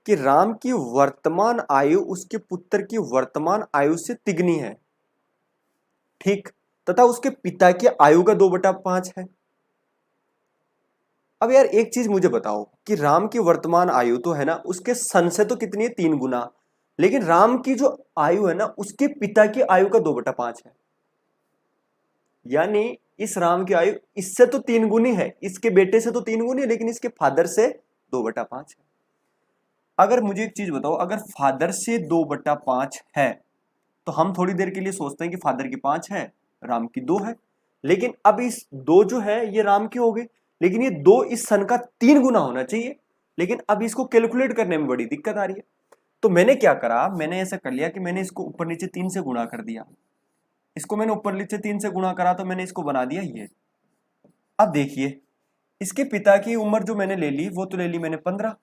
कि राम की वर्तमान आयु उसके पुत्र की वर्तमान आयु से तिगनी है, ठीक, तथा उसके पिता की आयु का 2/5 है। अब यार एक चीज मुझे बताओ कि राम की वर्तमान आयु तो है ना उसके सन से तो कितनी है 3 गुना, लेकिन राम की जो आयु है ना उसके पिता की आयु का 2/5 है। यानी इस राम की आयु इससे तो 3 गुनी है, इसके बेटे से तो 3 गुनी है, लेकिन इसके फादर से 2/5 है। अगर मुझे एक चीज बताओ, अगर फादर से 2/5 है तो हम थोड़ी देर के लिए सोचते हैं कि फादर की 5 है, राम की 2 है, लेकिन अब इस 2 जो है ये राम की हो गई, लेकिन ये 2 इस सन का 3 गुना होना चाहिए, लेकिन अब इसको कैलकुलेट करने में बड़ी दिक्कत आ रही है। तो मैंने क्या करा, मैंने ऐसा कर लिया कि मैंने इसको ऊपर नीचे 3 से गुणा कर दिया। इसको मैंने ऊपर नीचे 3 से गुणा करा तो मैंने इसको बना दिया ये। अब देखिए इसके पिता की उम्र जो मैंने ले ली वो तो ले ली मैंने 15,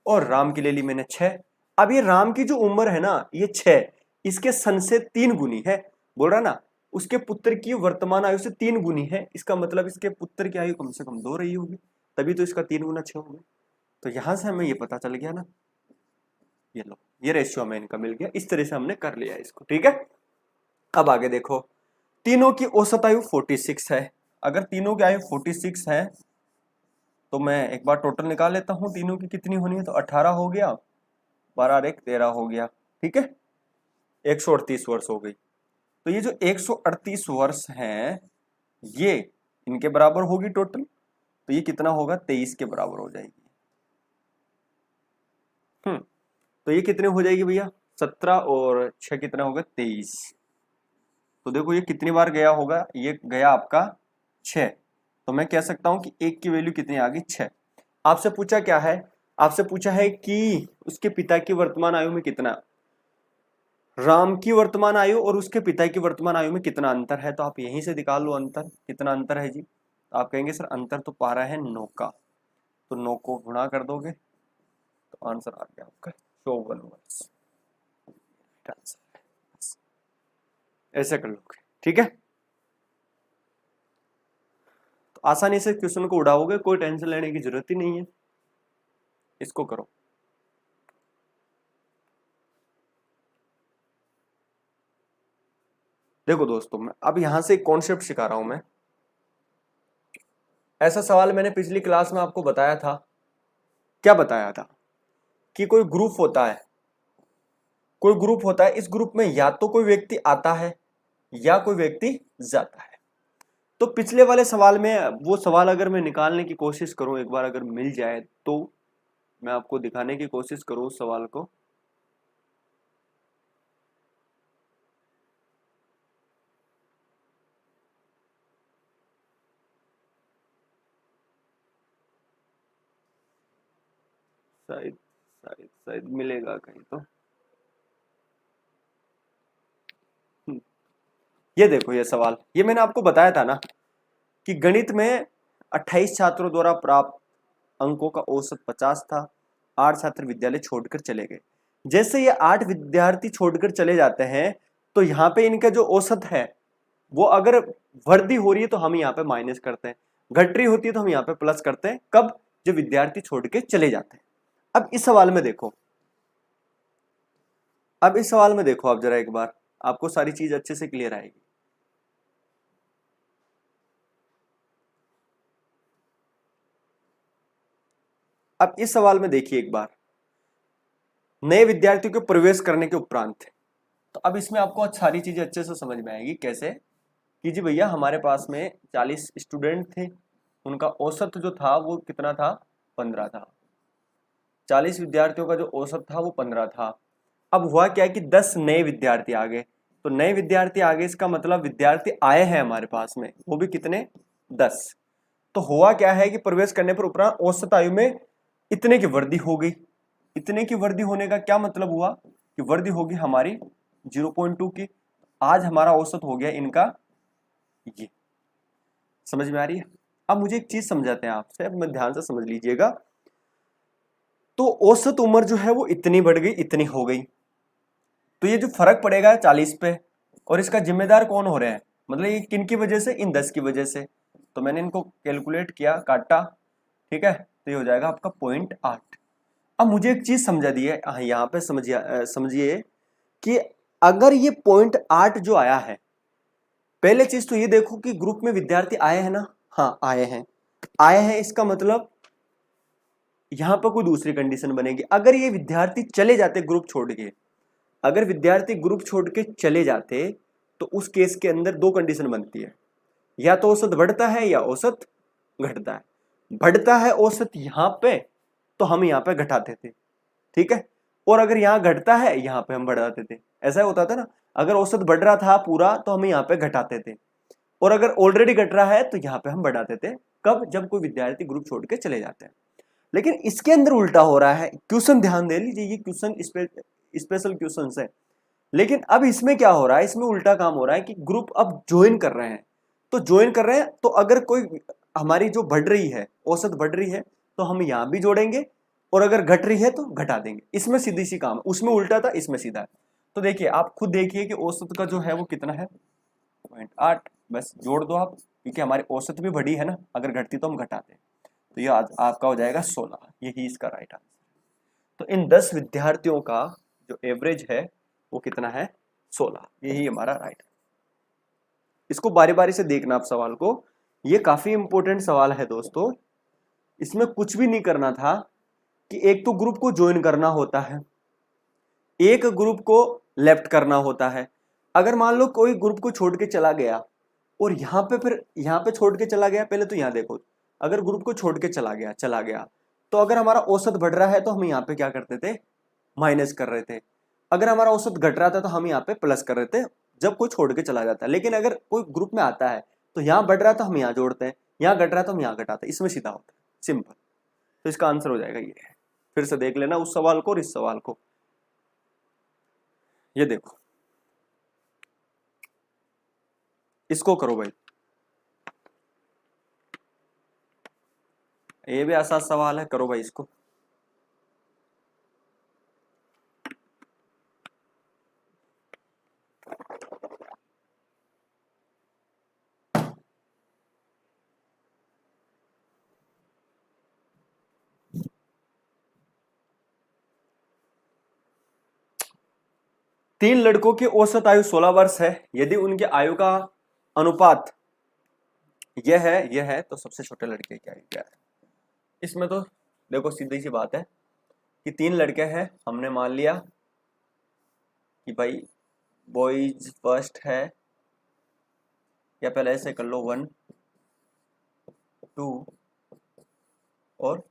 और राम की ले ली मैंने 6। अब ये राम की जो उम्र है ना ये 6 इसके सन से 3 गुनी है, बोल रहा ना, उसके पुत्र की वर्तमान आयु से 3 गुनी है, इसका मतलब इसके पुत्र की आयु कम से कम 2 रही होगी, तभी तो इसका 3 गुना 6 हो गया। तो यहां से हमें ये पता चल गया ना, ये लो ये रेशियो हमें इनका मिल गया, इस तरह से हमने कर लिया इसको। ठीक है, अब आगे देखो, तीनों की औसत आयु 46 है। अगर तीनों की आयु 46 है तो मैं एक बार टोटल निकाल लेता हूं, तीनों की कितनी होनी है, तो 18 हो गया, 12 और 1 13 हो गया। ठीक है, 138 वर्ष हो गई। तो ये जो 138 वर्ष हैं ये इनके बराबर होगी टोटल, तो ये कितना होगा 23 के बराबर हो जाएगी। तो ये कितने हो जाएगी भैया, 17 और 6 कितना होगा 23। तो देखो ये कितनी बार गया होगा, ये गया आपका 6, तो मैं कह सकता हूं कि एक की वैल्यू कितनी आ गई 6। आपसे पूछा क्या है, आपसे पूछा है कि उसके पिता की वर्तमान आयु में कितना, राम की वर्तमान आयु और उसके पिता की वर्तमान आयु में कितना अंतर है, तो आप यहीं से निकाल लो अंतर, कितना अंतर है जी। तो आप कहेंगे सर अंतर तो पा रहा है 9 का, तो 9 को गुणा कर दोगे तो आंसर आ गया आपका 54 वर्ष। ऐसे कर लोगे, ठीक है। तो तो आसानी से क्वेश्चन को उड़ाओगे, कोई टेंशन लेने की जरूरत ही नहीं है। इसको करो। देखो दोस्तों, मैं अब यहां से एक कॉन्सेप्ट सिखा रहा हूं मैं। ऐसा सवाल मैंने पिछली क्लास में आपको बताया था। क्या बताया था? कि कोई ग्रुप होता है, कोई ग्रुप होता है, इस ग्रुप में या तो कोई व्यक्ति आता है या कोई व्यक्ति जाता है। तो पिछले वाले सवाल में वो सवाल अगर मैं निकालने की कोशिश करूं, एक बार अगर मिल जाए तो मैं आपको दिखाने की कोशिश करूं उस सवाल को। शायद शायद शायद मिलेगा कहीं तो। ये देखो, ये सवाल, ये मैंने आपको बताया था ना कि गणित में 28 छात्रों द्वारा प्राप्त अंकों का औसत 50 था। 8 छात्र विद्यालय छोड़कर चले गए। जैसे ये 8 विद्यार्थी छोड़कर चले जाते हैं तो यहाँ पे इनका जो औसत है वो अगर वृद्धि हो रही है तो हम यहाँ पे माइनस करते हैं, घट रही होती है तो हम यहाँ पे प्लस करते हैं। कब? जब विद्यार्थी छोड़ के चले जाते हैं। अब इस सवाल में देखो, अब इस सवाल में देखो आप जरा एक बार, आपको सारी चीज अच्छे से क्लियर आएगी। अब इस सवाल में देखिए एक बार, नए विद्यार्थियों के प्रवेश करने के उपरांत। तो अब इसमें आपको सारी चीजें अच्छे से समझ में आएगी। कैसे? कि जी भैया, हमारे पास में 40 स्टूडेंट थे, उनका औसत जो था वो कितना था? 15 था। 40 विद्यार्थियों का जो औसत था वो 15 था। अब हुआ क्या है कि 10 नए विद्यार्थी आ गए। तो नए विद्यार्थी आ गए, इसका मतलब विद्यार्थी आए हैं हमारे पास में, वो भी कितने? 10। तो हुआ क्या है कि प्रवेश करने पर उपरांत औसत आयु में इतने की वृद्धि हो गई। इतने की वृद्धि होने का क्या मतलब हुआ कि वृद्धि होगी हमारी 0.2 की। आज हमारा औसत हो गया इनका ये। समझ में आ रही है? अब मुझे एक चीज समझाते हैं आपसे, अब मैं ध्यान से समझ लीजिएगा। तो औसत उम्र जो है वो इतनी बढ़ गई, इतनी हो गई। तो ये जो फर्क पड़ेगा 40 पे, और इसका जिम्मेदार कौन हो रहे हैं? मतलब ये किन की वजह से? इन 10 की वजह से। तो मैंने इनको कैलकुलेट किया, काटा, ठीक है, तो ये हो जाएगा आपका 0.8। अब मुझे एक चीज समझा दी है, यहाँ पे समझिए कि अगर ये 0.8 जो आया है, पहले चीज तो ये देखो कि ग्रुप में विद्यार्थी आए हैं ना। हाँ, आए हैं। आए हैं इसका मतलब यहां पर कोई दूसरी कंडीशन बनेगी। अगर ये विद्यार्थी चले जाते ग्रुप छोड़ के, अगर विद्यार्थी ग्रुप छोड़ के चले जाते तो उस केस के अंदर दो कंडीशन बनती है, या तो औसत बढ़ता है या औसत घटता है। बढ़ता है औसत यहां पे तो हम यहां पे घटाते थे, ठीक है, और अगर यहां घटता है यहां पे हम बढ़ाते थे। ऐसा होता था ना, अगर औसत बढ़ रहा था पूरा तो हम यहां पे घटाते थे, और अगर ऑलरेडी घट रहा है तो यहां पे हम बढ़ाते थे। कब? जब कोई विद्यार्थी ग्रुप छोड़ के चले जाते हैं। लेकिन इसके अंदर उल्टा हो रहा है। क्वेश्चन ध्यान दे लीजिए, ये क्वेश्चन स्पेशल क्वेश्चन है। लेकिन अब इसमें क्या हो रहा है? इसमें उल्टा काम हो रहा है कि ग्रुप अब ज्वाइन कर रहे हैं। तो ज्वाइन कर रहे हैं तो अगर कोई हमारी जो बढ़ रही है, औसत बढ़ रही है, तो हम यहां भी जोड़ेंगे, और अगर घट रही है तो घटा देंगे। इसमें सीधी सी काम है, उसमें उल्टा था, इसमें सीधा है। तो देखिए, आप खुद देखिए कि औसत का जो है वो कितना है? 0.8। बस जोड़ दो आप, क्योंकि हमारी औसत भी बढ़ी है ना, अगर घटती तो हम घटाते। तो ये आपका हो जाएगा 16। यही इसका राइट आंसर। तो इन 10 विद्यार्थियों का जो एवरेज है वो कितना है? 16। यही हमारा राइट। इसको बारी बारी से देखना आप सवाल को। ये काफी इंपॉर्टेंट सवाल है दोस्तों। इसमें कुछ भी नहीं करना था कि एक तो ग्रुप को ज्वाइन करना होता है, एक ग्रुप को लेफ्ट करना होता है। अगर मान लो कोई ग्रुप को छोड़ के चला गया और यहाँ पे फिर यहाँ पे छोड़ के चला गया, पहले तो यहाँ देखो, अगर ग्रुप को छोड़ के चला गया तो अगर हमारा औसत बढ़ रहा है तो हम यहाँ पे क्या करते थे? माइनस कर रहे थे। अगर हमारा औसत घट रहा था तो हम यहाँ पे प्लस कर रहे थे, जब कोई छोड़ के चला जाता है। लेकिन अगर कोई ग्रुप में आता है तो यहाँ बढ़ रहा है तो हम यहाँ जोड़ते हैं, यहाँ घट रहा है तो हम यहाँ घटाते हैं। इसमें सीधा होता है, सिंपल। तो इसका आंसर हो जाएगा ये। फिर से देख लेना उस सवाल को और इस सवाल को। ये देखो, इसको करो भाई, ये भी आसान सवाल है, करो भाई इसको। 3 लड़कों की औसत आयु 16 वर्ष है। यदि उनके आयु का अनुपात यह है तो सबसे छोटे लड़के की आयु क्या है? इसमें तो देखो सीधी सी बात है कि 3 लड़के हैं, हमने मान लिया कि भाई बॉयज फर्स्ट है, या पहले ऐसे कर लो 1 2 और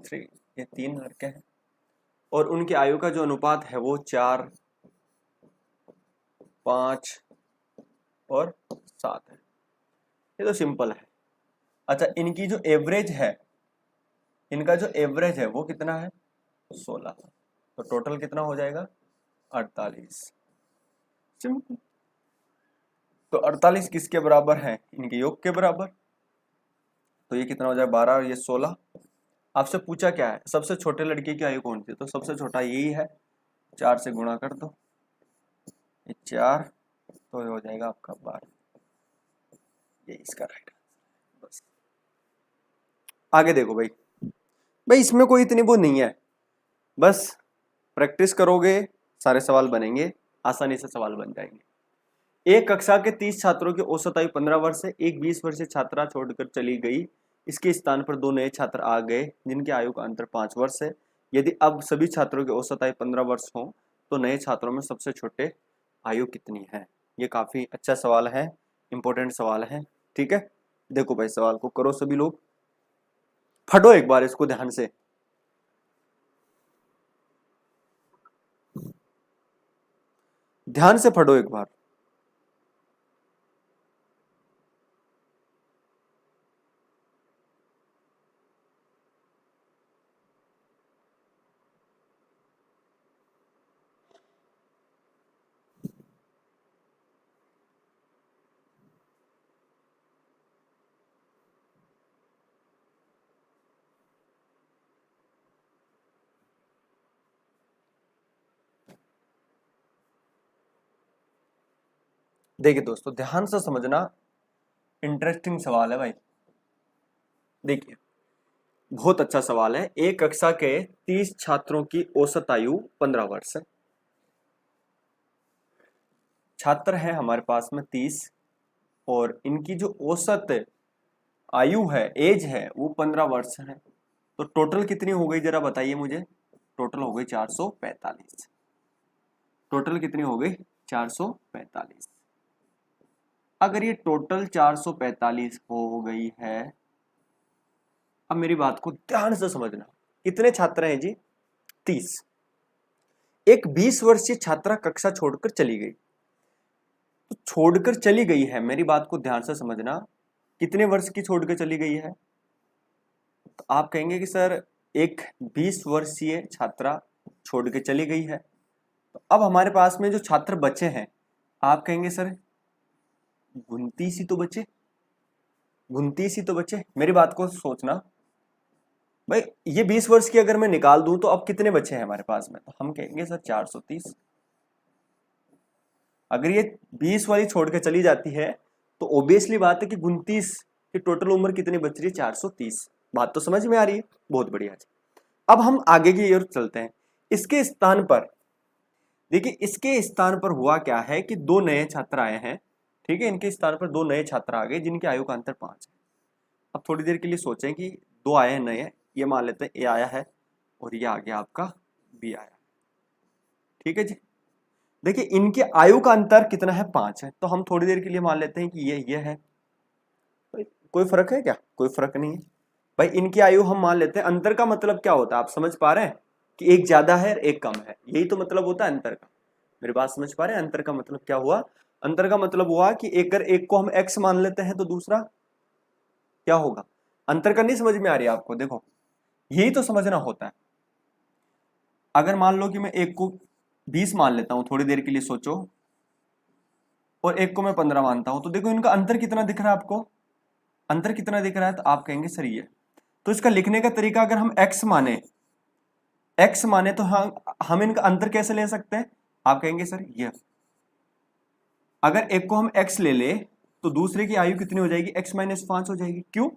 3, ये 3 लड़के हैं और उनकी आयु का जो अनुपात है वो 4 5 और 7 है। ये तो सिंपल है। अच्छा, इनकी जो एवरेज है, इनका जो एवरेज है वो कितना है? 16। तो टोटल कितना हो जाएगा? 48। सिंपल। तो 48 किसके बराबर है? इनके योग के बराबर। तो ये कितना हो जाएगा? 12 और ये 16। आपसे पूछा क्या है? सबसे छोटे लड़के की आयु कौन सी? तो सबसे छोटा यही है, 4 से गुणा कर दो, ये 4, तो ये हो जाएगा आपका 12। ये इसका राइट आंसर। बस आगे देखो भाई इसमें कोई इतनी वो नहीं है, बस प्रैक्टिस करोगे सारे सवाल बनेंगे, आसानी से सवाल बन जाएंगे। एक कक्षा के 30 छात्रों की औसत आयु 15 वर्ष है। एक 20 वर्षीय छात्रा छोड़कर चली गई, इसके स्थान पर 2 नए छात्र आ गए जिनकी आयु का अंतर 5 वर्ष है। यदि अब सभी छात्रों की औसत आयु 15 वर्ष हो तो नए छात्रों में सबसे छोटे आयु कितनी है? ये काफी अच्छा सवाल है, इंपॉर्टेंट सवाल है। ठीक है, देखो भाई सवाल को करो सभी लोग, फटो एक बार इसको ध्यान से। ध्यान से पढ़ो एक बार। देखिए दोस्तों, ध्यान से समझना, इंटरेस्टिंग सवाल है भाई। देखिए बहुत अच्छा सवाल है। एक कक्षा के 30 छात्रों की औसत आयु 15 वर्ष है। छात्र है हमारे पास में 30 और इनकी जो औसत आयु है, एज है, वो 15 वर्ष है। तो टोटल कितनी हो गई जरा बताइए मुझे? टोटल हो गई 445। टोटल कितनी हो गई? 445। अगर ये टोटल 445 हो गई है, अब मेरी बात को ध्यान से समझना। कितने छात्र हैं जी? 30। एक 20 वर्षीय छात्रा कक्षा छोड़कर चली गई। तो छोड़कर चली गई है, मेरी बात को ध्यान से समझना, कितने वर्ष की छोड़ के चली गई है? तो आप कहेंगे कि सर एक 20 वर्षीय छात्रा छोड़ के चली गई है, तो अब हमारे पास में जो छात्र बचे हैं, आप कहेंगे सर 29 ही तो बचे, 29 ही तो बचे। मेरी बात को सोचना भाई, ये 20 वर्ष की अगर मैं निकाल दूं तो अब कितने बचे हैं हमारे पास में? तो हम कहेंगे सर 430। अगर ये 20 वाली छोड़ के चली जाती है तो ऑब्वियसली बात है कि 29 की टोटल उम्र कितनी बच रही है? 430। बात तो समझ में आ रही है? बहुत बढ़िया। अब हम आगे की ओर चलते हैं। इसके स्थान पर देखिए, इसके स्थान पर हुआ क्या है कि 2 नए छात्र आए हैं। ठीक है, इनके स्थान पर 2 नए छात्र आ गए जिनकी आयु का अंतर 5 है। अब थोड़ी देर के लिए सोचें कि 2 आए हैं नए, ये मान लेते हैं ए आया है और ये आ गया आपका बी आया। ठीक है जी, देखिए इनके आयु का अंतर कितना है? 5 है। तो हम थोड़ी देर के लिए मान लेते हैं कि ये है। कोई फर्क है क्या? कोई फर्क नहीं है भाई। इनकी आयु हम मान लेते हैं। अंतर का मतलब क्या होता है? आप समझ पा रहे हैं कि एक ज्यादा है और एक कम है, यही तो मतलब होता है अंतर का। मेरी बात समझ पा रहे हैं? अंतर का मतलब क्या हुआ? अंतर का मतलब हुआ कि अगर एक को हम x मान लेते हैं तो दूसरा क्या होगा? अंतर का नहीं समझ में आ रही है आपको? देखो यही तो समझना होता है। अगर मान लो कि मैं एक को 20 मान लेता हूं, थोड़ी देर के लिए सोचो, और एक को मैं 15 मानता हूं, तो देखो इनका अंतर कितना दिख रहा है आपको? अंतर कितना दिख रहा है? तो आप कहेंगे सर ये। तो इसका लिखने का तरीका, अगर हम x माने तो हम इनका अंतर कैसे ले सकते हैं? आप कहेंगे सर ये। अगर एक को हम x ले ले तो दूसरे की आयु कितनी हो जाएगी? x माइनस 5 हो जाएगी। क्यों?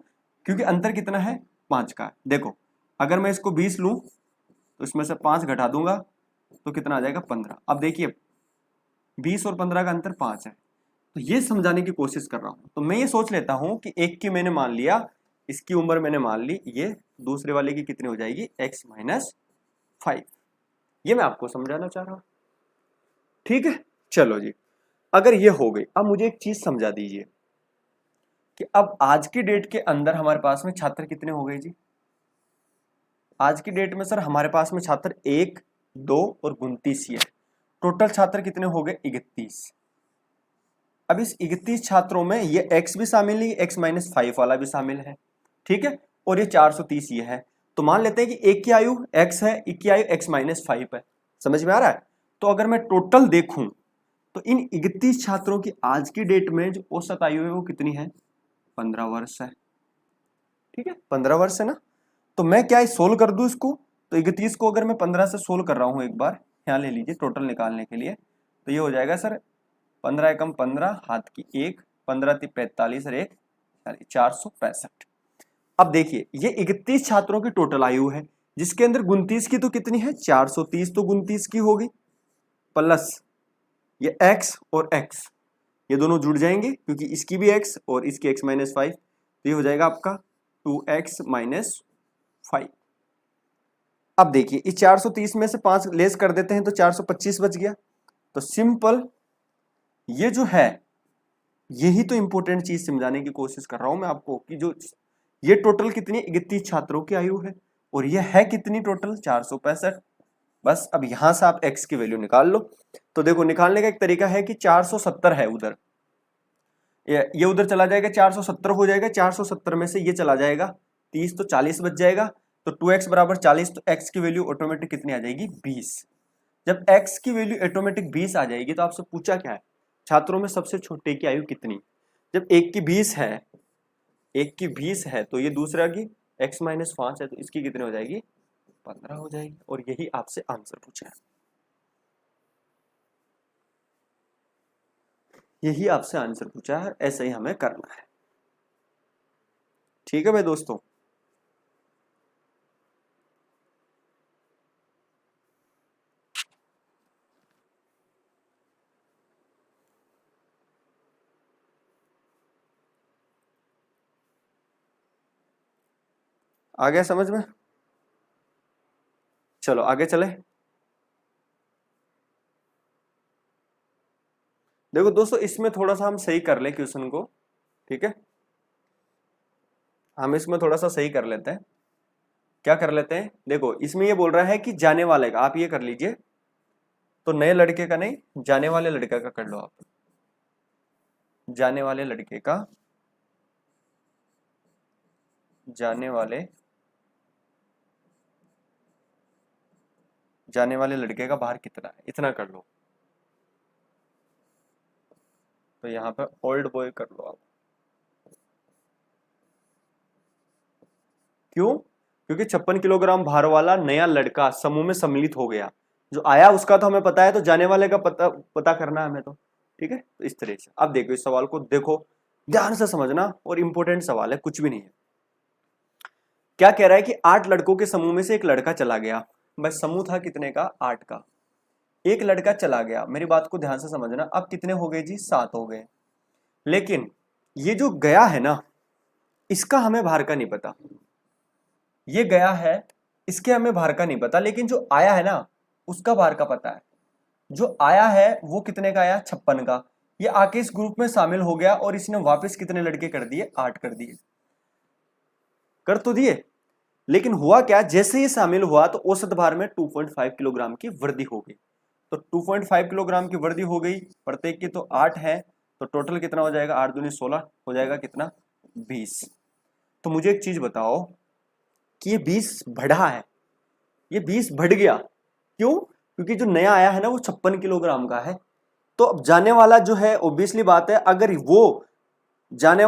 क्योंकि अंतर कितना है? 5 का। देखो अगर मैं इसको 20 लूं तो इसमें से 5 घटा दूंगा तो कितना आ जाएगा? 15। अब देखिए 20 और 15 का अंतर 5 है। तो ये समझाने की कोशिश कर रहा हूं। तो मैं ये सोच लेता हूं कि एक की मैंने मान लिया, इसकी उम्र मैंने मान ली, ये दूसरे वाले की कितनी हो जाएगी, x-5। ये मैं आपको समझाना चाह रहा हूं, ठीक है। चलो जी, अगर ये हो गई, अब मुझे एक चीज समझा दीजिए कि अब आज की डेट के अंदर हमारे पास में छात्र कितने हो गए जी। आज की डेट में सर हमारे पास में छात्र 1, 2 और 29 ही है। टोटल छात्र कितने हो गए, 31। अब इस 31 छात्रों में ये x भी शामिल है, x-5 वाला भी शामिल है, ठीक है। और ये 430 ये है। तो मान लेते हैं कि एक की आयु x है, एक की आयु x-5 है। समझ में आ रहा है। तो अगर मैं टोटल देखूं तो इन 31 छात्रों की आज की डेट में जो औसत आयु है वो कितनी है, 15 वर्ष है, ठीक है। 15 वर्ष है ना। तो मैं क्या सोल्व कर दूं इसको, तो 31 को अगर मैं 15 से सोल्व कर रहा हूं, एक बार यहाँ ले लीजिए टोटल निकालने के लिए, तो ये हो जाएगा सर 15 एकम 15, हाथ की 1, 15 × 45 और 1 465। अब देखिए ये 31 छात्रों की टोटल आयु है, जिसके अंदर 29 की तो कितनी है, 430 तो 29 की होगी, प्लस ये x और x, ये दोनों जुड़ जाएंगे क्योंकि इसकी भी x और इसकी x-5, तो ये हो जाएगा आपका 2x-5। अब देखिए इस 430 में से 5 लेस कर देते हैं तो 425 बच गया। तो सिंपल ये जो है, यही तो इंपॉर्टेंट चीज समझाने की कोशिश कर रहा हूं मैं आपको कि जो ये टोटल कितनी 31 छात्रों की आयु है और ये है कितनी टोटल 465। बस अब यहां से आप x की वैल्यू निकाल लो। तो देखो निकालने का एक तरीका है कि 470 है उधर, ये उधर चला जाएगा, 470 हो जाएगा, 470 में से ये चला जाएगा 30, तो 40 बच जाएगा। तो 2x बराबर 40, तो x की वैल्यू ऑटोमेटिक कितनी आ जाएगी, 20। जब x की वैल्यू ऑटोमेटिक 20 आ जाएगी तो आपसे पूछा क्या है, छात्रों में सबसे छोटे की आयु कितनी। जब एक की 20 है, एक की 20 है तो ये दूसरा की x-5 है, तो इसकी कितनी हो जाएगी, 15 हो जाएगी। और यही आपसे आंसर पूछा है, यही आपसे आंसर पूछा है, ऐसा ही हमें करना है, ठीक है भाई दोस्तों। आ गया समझ में। चलो आगे चले। देखो दोस्तों इसमें थोड़ा सा हम सही कर ले क्वेश्चन को, ठीक है। हम इसमें थोड़ा सा सही कर लेते हैं। क्या कर लेते हैं, देखो इसमें ये बोल रहा है कि जाने वाले का, आप ये कर लीजिए, तो नए लड़के का नहीं, जाने वाले लड़के का कर लो आप। जाने वाले लड़के का, जाने वाले लड़के का बाहर कितना है, इतना कर लो। तो यहाँ पे ओल्ड बॉय कर लो आप। क्यों, क्योंकि 56 किलोग्राम भार वाला नया लड़का समूह में सम्मिलित हो गया। जो आया उसका तो हमें पता है, तो जाने वाले का पता करना है हमें तो, ठीक है। तो इस तरह से अब देखो इस सवाल को, देखो ध्यान से समझना, और इंपॉर्टेंट सवाल है, कुछ भी नहीं है। क्या कह रहा है कि 8 लड़कों के समूह में से एक लड़का चला गया। बस समूह था कितने का, 8 का। एक लड़का चला गया, मेरी बात को ध्यान से समझना। अब कितने हो गए जी, 7 हो गए। लेकिन ये जो गया है ना, इसका हमें भार का नहीं पता। ये गया है, इसके हमें भार का नहीं पता, लेकिन जो आया है ना उसका भार का पता है। जो आया है वो कितने का आया, 56 का। ये आके इस ग्रुप में शामिल हो गया और इसने वापस कितने लड़के कर दिए, 8 कर दिए, कर तो दिए। लेकिन हुआ क्या, जैसे ही शामिल हुआ तो औसत भार में 2.5 किलोग्राम की वृद्धि हो गई। तो 2.5 किलोग्राम की वृद्धि हो गई, प्रत्येक की तो 8 है, तो टोटल कितना हो जाएगा, 8 दूनी 16 हो जाएगा, कितना, 20। तो मुझे एक चीज बताओ कि ये 20 बढ़ा है, ये 20 बढ़ गया क्यों, क्योंकि जो नया आया है ना वो 56 किलोग्राम का है। तो अब जाने वाला जो है, ऑब्वियसली बात है, अगर वो जाने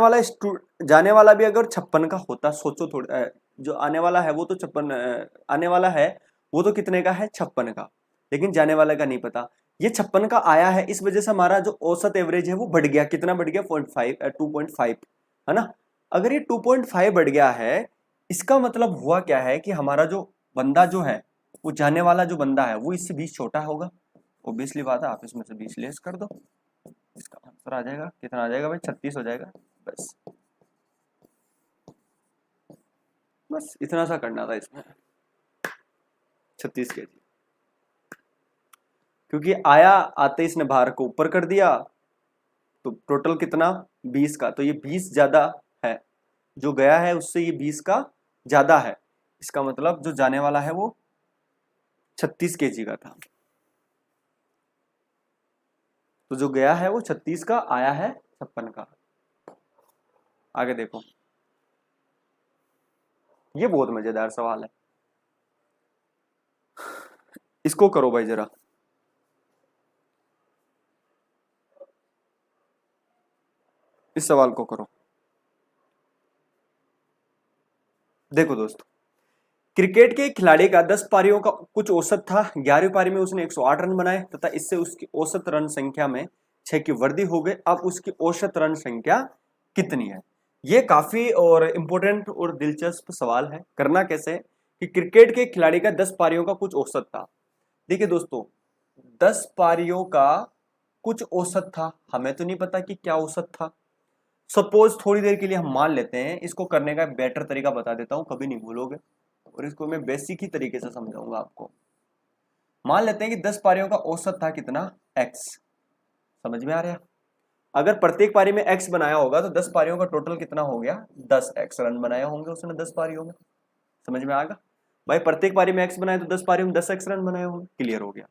वाला भी अगर 56 का होता, सोचो थोड़ा, जो आने वाला है वो तो 56, आने वाला है वो तो कितने का है, 56 का, लेकिन जाने वाले का नहीं पता। ये 56 का आया है, इस वजह से हमारा जो औसत एवरेज है वो बढ़ गया, कितना बढ़ गया, 2.5, है ना। अगर ये 2.5 बढ़ गया है, इसका मतलब हुआ क्या है कि हमारा जो बंदा जो है, वो जाने वाला जो बंदा है वो इससे 20 छोटा होगा। ऑब्वियसली बात है, आप इसमें से 20 लेस कर दो, इसका आंसर आ जाएगा, कितना आ जाएगा भाई, 36 हो जाएगा। बस बस इतना सा करना था इसमें, 36 kg। क्योंकि आया आते इसने भार को ऊपर कर दिया, तो टोटल कितना 20 का, तो ये 20 ज्यादा है, जो गया है उससे ये 20 का ज्यादा है, इसका मतलब जो जाने वाला है वो 36 kg का था, तो जो गया है वो 36 का, आया है 56 का। आगे देखो, ये बहुत मजेदार सवाल है, इसको करो भाई जरा, इस सवाल को करो। देखो दोस्तों, क्रिकेट के खिलाड़ी का 10 पारियों का कुछ औसत था, 11वीं पारी में उसने 108 रन बनाए तथा इससे उसकी औसत रन संख्या में 6 की वृद्धि हो गई। अब उसकी औसत रन संख्या कितनी है? ये काफी और इंपॉर्टेंट और दिलचस्प सवाल है। करना कैसे है कि क्रिकेट के खिलाड़ी का 10 पारियों का कुछ औसत था। देखिए दोस्तों, 10 पारियों का कुछ औसत था, हमें तो नहीं पता कि क्या औसत था। सपोज थोड़ी देर के लिए हम मान लेते हैं, इसको करने का बेटर तरीका बता देता हूं, कभी नहीं भूलोगे, और इसको मैं बेसिक ही तरीके से समझाऊंगा आपको। मान लेते हैं कि 10 पारियों का औसत था कितना, x। समझ में आ रहा है? अगर प्रत्येक पारी में x बनाया होगा तो 10 पारियों का टोटल कितना हो गया, 10x रन बनाए होंगे उसने 10 पारियों में। समझ में आएगा भाई, प्रत्येक पारी में x बनाए तो 10 पारियों में 10x रन बनाए होंगे। क्लियर हो गया।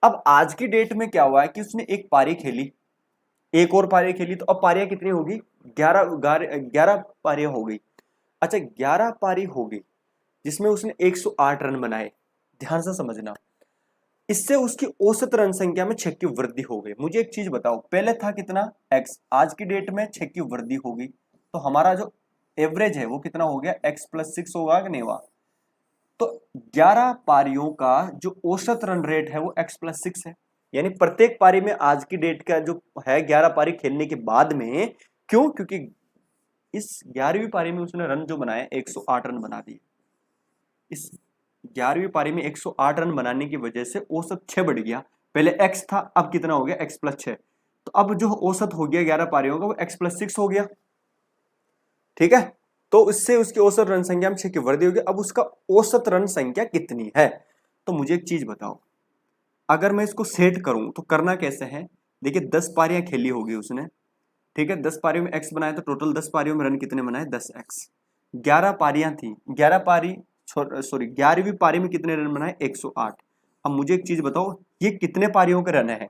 अब आज की डेट में क्या हुआ है कि उसने एक पारी खेली, एक और पारी खेली, तो अब पारियां कितनी होगी, 11 पारियां हो गई। अच्छा, 11 पारी हो गई जिसमें उसने 108 रन बनाए। ध्यान से समझना, इससे उसकी औसत रन संख्या में 6 की वृद्धि हो गई। मुझे एक चीज बताओ, पहले था कितना x, आज की डेट में 6 की वृद्धि हो गई, तो हमारा जो एवरेज है वो कितना हो गया, x+6 होगा कि नहीं हुआ? तो 11 पारियों का जो औसत रन रेट है वो x+6 है, यानी प्रत्येक पारी में आज की डेट का जो है 11 पारी खेलने के बाद में, क्यों, क्योंकि इस 11वीं पारी में उसने रन जो बनाए 108 रन बना दिए। इस 11वीं पारी में 108 रन बनाने की वजह से औसत 6 बढ़ गया। पहले x था, अब कितना हो गया, x+6, तो अब जो औसत हो गया 11 पारियों का वो x+6 हो गया। ठीक है, तो इससे उसकी औसत रन संख्या में 6 की वृद्धि होगी। अब उसका औसत रन संख्या कितनी है? तो मुझे एक चीज बताओ, अगर मैं इसको सेट करूं तो करना कैसे है? देखिए 10 पारियां खेली होगी उसने, ठीक है, 10 पारियों में x बनाए तो टोटल 10 पारियों में रन कितने बनाए, 10x। 11 पारियां थी, 11 पारी सॉरी 11वीं पारी में कितने रन बनाए, 108। अब मुझे एक चीज बताओ, ये कितने पारियों के रन है?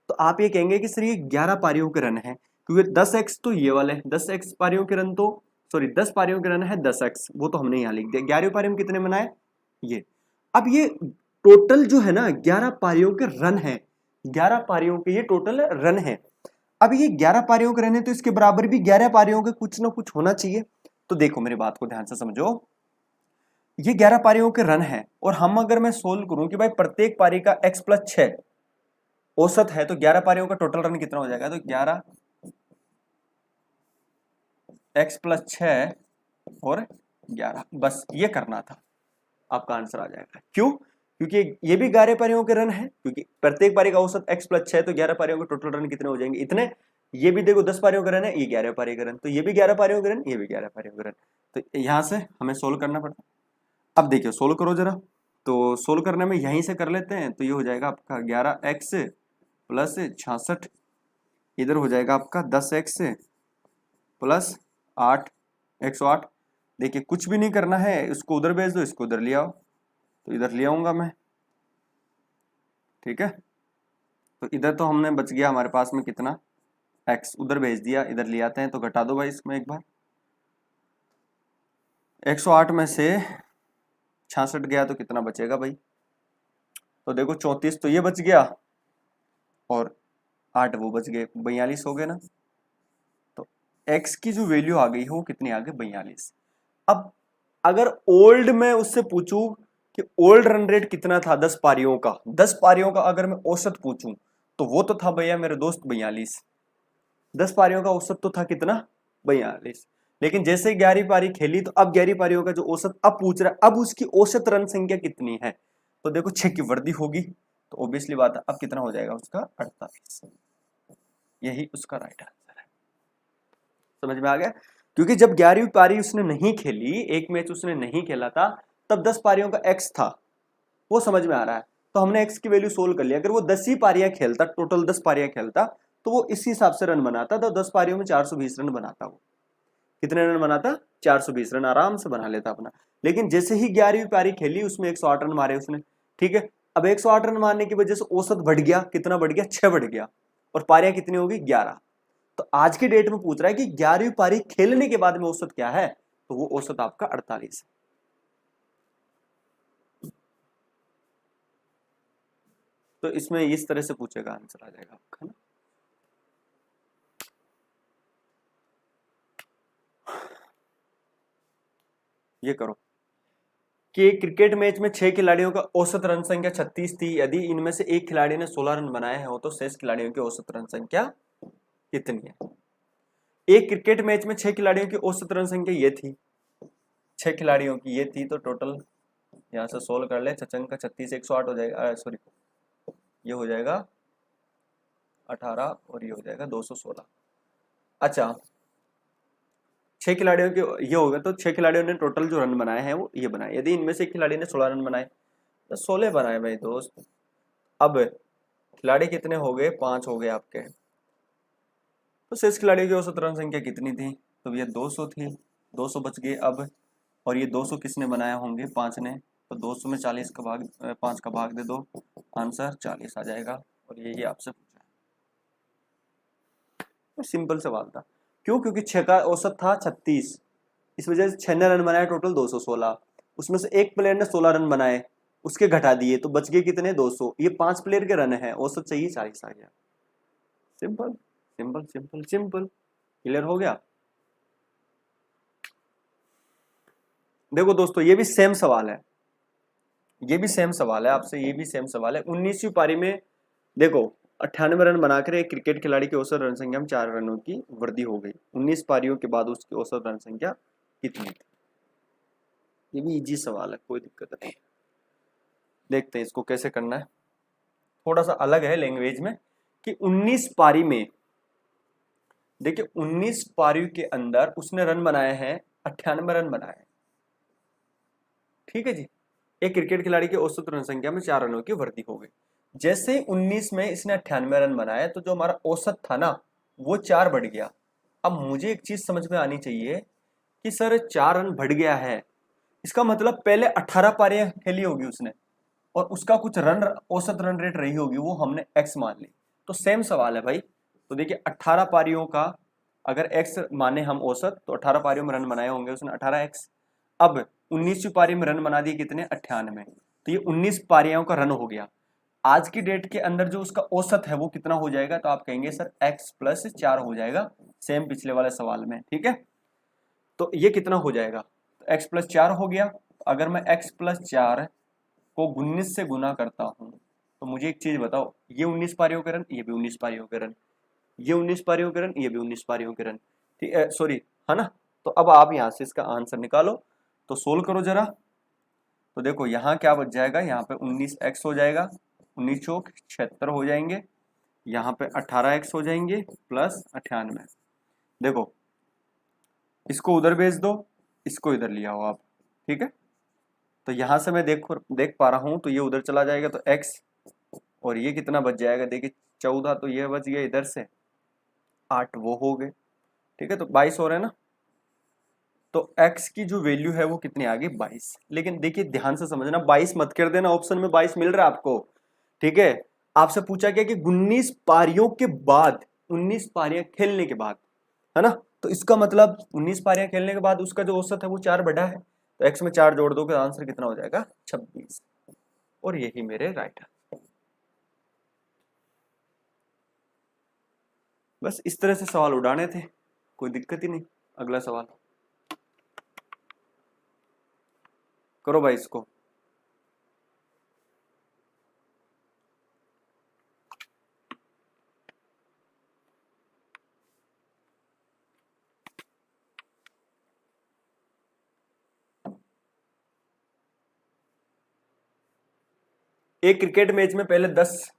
तो आप ये कहेंगे कि सर ये 11 पारियों के रन है, क्योंकि 10x तो ये वाले 10x पारियों के रन, तो सॉरी 10 पारियों के रन है 10x, वो तो हमने यहाँ लिख दिया। 11वीं पारी में कितने बनाए, ये। अब ये टोटल जो है ना 11 पारियों के रन है, 11 पारियों के ये टोटल रन है। अब ये 11 पारियों के रन है तो इसके बराबर भी 11 पारियों के कुछ ना कुछ होना चाहिए। तो देखो मेरी बात को ध्यान से समझो, ये 11 पारियों के रन है, और हम अगर मैं सोल्व करूं कि भाई प्रत्येक पारी का x+6 औसत है, तो 11 पारियों का टोटल रन कितना हो जाएगा, तो 11x+6 और 11, बस ये करना था, आपका आंसर आ जाएगा। क्यों? क्योंकि ये भी 11 पारियों के रन है, क्योंकि प्रत्येक पारी का औसत x+6, तो 11 पारियों के टोटल रन कितने हो जाएंगे, इतने। ये भी देखो 10 पारियों का रन है, ये 11 पारी का रन, तो ये भी 11 पारियों का रन, ये भी 11 पारियों का रन, तो यहां से हमें सोल्व करना पड़ता। अब देखिए सोल्व करो जरा, तो सोल्व करने में यहीं से कर लेते हैं, तो ये हो जाएगा आपका 11x+66, इधर हो जाएगा आपका 10x+8, 108। देखिए कुछ भी नहीं करना है, इसको उधर भेज दो, इसको उधर ले आओ, तो इधर ले आऊंगा मैं, ठीक है। तो इधर तो हमने बच गया हमारे पास में कितना, x, उधर भेज दिया, इधर ले आते हैं, तो घटा दो भाई इसमें एक बार। 108 में से 66 गया तो कितना बचेगा भाई, तो देखो 34 तो ये बच गया, और 8 वो बच गए, 42 हो गए ना। तो x की जो वैल्यू आ गई है वो कितनी आ गई, 42। अब अगर ओल्ड में उससे पूछूं कि ओल्ड रन रेट कितना था 10 पारियों का, 10 पारियों का अगर मैं औसत पूछूं तो वो तो था भैया मेरे दोस्त 42। 10 पारियों का औसत तो था कितना, 42। लेकिन जैसे 11वीं पारी खेली तो अब 11वीं पारियों का जो औसत अब पूछ रहा है, अब उसकी औसत रन संख्या कितनी है, तो देखो 6 की वृद्धि होगी, तो ऑब्वियसली बात है, अब कितना हो जाएगा उसका 48। यही उसका राइट आंसर है। समझ में आ गया? क्योंकि जब 11वीं पारी उसने नहीं खेली, एक मैच उसने नहीं खेला था, तब 10 पारियों का एक्स था, वो समझ में आ रहा है। तो हमने एक्स की वैल्यू सोल्व कर लिया। अगर वो 10 ही पारियां खेलता, टोटल 10 पारियां खेलता, तो वो इस हिसाब से रन बनाता, तो 10 पारियों में 420 रन बनाता। वो कितने रन बनाता? 420 रन आराम से बना लेता अपना। लेकिन जैसे ही 11वीं पारी खेली, उसमें 108 रन मारे उसने। ठीक है, अब 108 रन मारने की वजह से औसत बढ़ गया, कितना बढ़ गया? 6 बढ़ गया। और पारियां कितनी होगी? 11। तो आज की डेट में पूछ रहा है कि 11वीं पारी खेलने के बाद में औसत क्या है, तो वो औसत आपका 48 है। तो इसमें इस तरह से पूछेगा, आंसर आ जाएगा आपका, है ना। ये करो कि एक क्रिकेट मैच में 6 खिलाड़ियों का औसत रन संख्या 36 थी। यदि इनमें से एक खिलाड़ी ने 16 रन बनाए हैं, तो शेष खिलाड़ियों की औसत रन संख्या कितनी है? एक क्रिकेट मैच में 6 खिलाड़ियों की औसत रन संख्या ये थी, 6 खिलाड़ियों की ये थी, तो टोटल यहां से सोल्व कर ले। छचंग का 36 108 हो जाएगा, सॉरी ये हो जाएगा 18 और ये हो जाएगा 216। अच्छा, 6 खिलाड़ियों के ये हो गया, तो 6 खिलाड़ियों ने टोटल जो रन बनाए हैं वो ये बनाए। यदि इनमें से एक खिलाड़ी ने 16 रन बनाए, तो 16 बनाए भाई दोस्त। अब खिलाड़ी कितने हो गए? 5 हो गए आपके। तो शेष खिलाड़ियों की औसत रन संख्या कितनी थी? तो ये 200 थी, 200 बच गए अब। और ये 200 किसने बनाया होंगे? 5 ने। तो 200 में 40 का भाग 5 का भाग दे दो, आंसर 40 आ जाएगा। और ये आपसे पूछा है, सिंपल सवाल था। क्यों? क्योंकि 6 का औसत था 36, इस वजह से 6 ने रन बनाए, टोटल 216। उसमें से एक प्लेयर ने 16 रन बनाए, उसके घटा दिए, तो बच गए कितने? 200। ये 5 प्लेयर के रन है, औसत चाहिए 40 आ गया। Simple simple simple simple. Clear हो गया? देखो दोस्तों, ये भी सेम सवाल है, ये भी सेम सवाल है आपसे, ये भी सेम सवाल है। 19वीं पारी में देखो 98 रन बनाकर एक क्रिकेट खिलाड़ी की औसत रन संख्या में 4 रनों की वृद्धि हो गई। 19 पारियों के बाद उसकी औसत रन संख्या कितनी थी? ये भी इजी सवाल है, कोई दिक्कत नहीं। देखते हैं इसको कैसे करना है। थोड़ा सा अलग है लैंग्वेज में, कि 19 पारी में, देखिए 19 पारियों के अंदर उसने रन बनाए हैं, 98 रन बनाए हैं। ठीक है जी। एक क्रिकेट खिलाड़ी की औसत रन संख्या में 4 रनों की वृद्धि हो गई। जैसे ही 19 में इसने 98 रन बनाए, तो जो हमारा औसत था ना, वो 4 बढ़ गया। अब मुझे एक चीज समझ में आनी चाहिए कि सर 4 रन बढ़ गया है, इसका मतलब पहले 18 पारियां खेली होगी उसने, और उसका कुछ रन औसत रन रेट रही होगी, वो हमने एक्स मान ली। तो सेम सवाल है भाई। तो देखिए 18 पारियों का अगर एक्स माने हम औसत, तो 18 पारियों में रन बनाए होंगे उसने 18 एक्स। अब 19वीं पारी में रन बना दिए कितने? 98। तो ये 19 पारियों का रन हो गया। आज की डेट के अंदर जो उसका औसत है वो कितना हो जाएगा? तो आप कहेंगे सर एक्स प्लस 4 हो जाएगा, सेम पिछले वाले सवाल में। ठीक है, तो ये कितना हो जाएगा? तो एक्स प्लस 4 हो गया। अगर मैं एक्स प्लस 4 को 19 से गुना करता हूं, तो मुझे एक चीज बताओ, ये 19 पारियों के रन, ये भी 19 पारियों के रन, ये 19 पारियों के रन, ये भी 19 पारियों के रन। ठीक है, सॉरी, है ना। तो अब आप यहां से इसका आंसर निकालो, तो सोल्व करो जरा। तो देखो यहाँ क्या बच जाएगा, यहाँ पे 19x हो जाएगा, 19 चौक 76 हो जाएंगे, यहाँ पे 18x हो जाएंगे प्लस 98। देखो इसको उधर भेज दो, इसको इधर लिया हो आप। ठीक है, तो यहां से मैं देख पा रहा हूं, तो ये उधर चला जाएगा, तो x, और ये कितना बच जाएगा? देखिए 14, तो ये बच गया इधर से, 8 वो हो गए। ठीक है, तो 22 हो रहे हैं ना। तो x की जो वैल्यू है वो कितनी आ गई? 22। लेकिन देखिए ध्यान से समझना, 22 मत कर देना, ऑप्शन में 22 मिल रहा है आपको। ठीक है, आपसे पूछा गया कि 19 पारियों के बाद, 19 पारियां खेलने के बाद, है ना। तो इसका मतलब 19 पारियां खेलने के बाद उसका जो औसत है वो 4 बढ़ा है, तो x में 4 जोड़ दो, आंसर कितना हो जाएगा? 26। और यही मेरे राइट है। बस इस तरह से सवाल उड़ाने थे, कोई दिक्कत ही नहीं। अगला सवाल करो भाई इसको। एक क्रिकेट मैच में पहले 10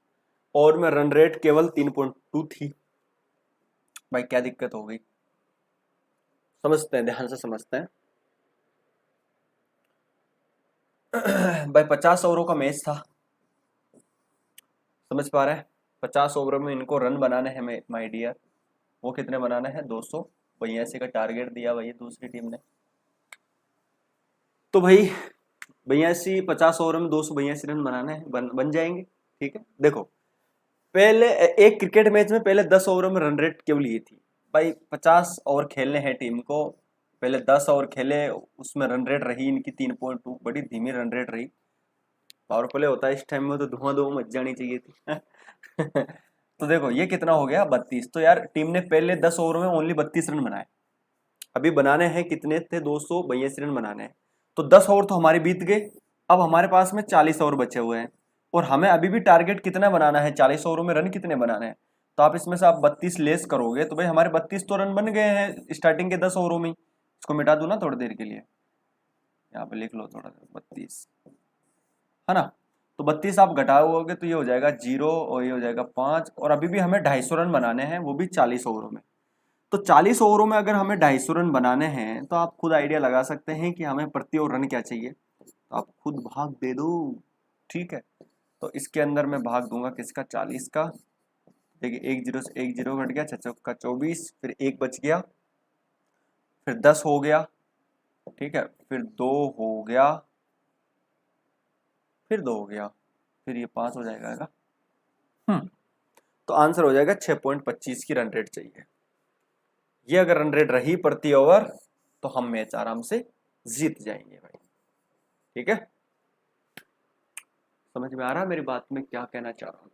ओवर में रन रेट केवल 3.2 थी। भाई क्या दिक्कत हो गई, समझते हैं, ध्यान से समझते हैं। भाई 50 ओवरों का मैच था, समझ पा रहे हैं। 50 ओवर में इनको रन बनाने हैं माय डियर। वो कितने बनाने हैं, 282 का टारगेट दिया भाई दूसरी टीम ने। तो भाई 50 ओवर में 282 रन बनाने हैं, बन जाएंगे। ठीक है, देखो पहले एक क्रिकेट मैच में पहले 10 ओवर में रन रेट केवल ये थी। भाई 50 ओवर खेलने हैं टीम को, पहले 10 ओवर खेले, उसमें रन रेट रही इनकी 3.2, बड़ी धीमी रन रेट रही। पावर प्ले होता है इस टाइम में तो धुआं मच जानी चाहिए थी। तो देखो ये कितना हो गया, 32। तो यार टीम ने पहले 10 ओवर में ओनली 32 रन बनाए। अभी बनाने हैं कितने थे, 282 रन बनाने हैं। तो 10 ओवर तो हमारे बीत गए। अब हमारे पास में 40 ओवर बचे हुए हैं, और हमें अभी भी टारगेट कितना बनाना है, 40 ओवरों में रन कितने बनाने हैं। तो आप इसमें से आप 32 लेस करोगे तो भाई हमारे 32 तो रन बन गए हैं स्टार्टिंग के 10 ओवरों में। इसको मिटा दूं ना थोड़ी देर के लिए, यहाँ पे लिख लो थोड़ा, 32 है ना। तो 32 आप घटाओगे तो ये हो जाएगा 0 और ये हो जाएगा 5, और अभी भी हमें 250 रन बनाने हैं, वो भी 40 ओवरों में। तो 40 ओवरों में अगर हमें 250 रन बनाने हैं तो आप खुद आइडिया लगा सकते हैं कि हमें प्रति ओवर रन क्या चाहिए। तो आप खुद भाग दे दो, ठीक है। तो इसके अंदर मैं भाग दूंगा किसका, 40 का। देखिए 1 0 से 1 0 घट गया, 6 चौका 24, फिर 1 बच गया, फिर 10 हो गया, ठीक है, फिर 2 हो गया, फिर 2 हो गया, फिर ये 5 हो जाएगा। तो आंसर हो जाएगा 6.25 की रन रेट चाहिए। ये अगर रन रेट रही प्रति ओवर तो हम मैच आराम से जीत जाएंगे भाई, ठीक है। समझ में आ रहा है मेरी बात में क्या कहना चाह रहा हूं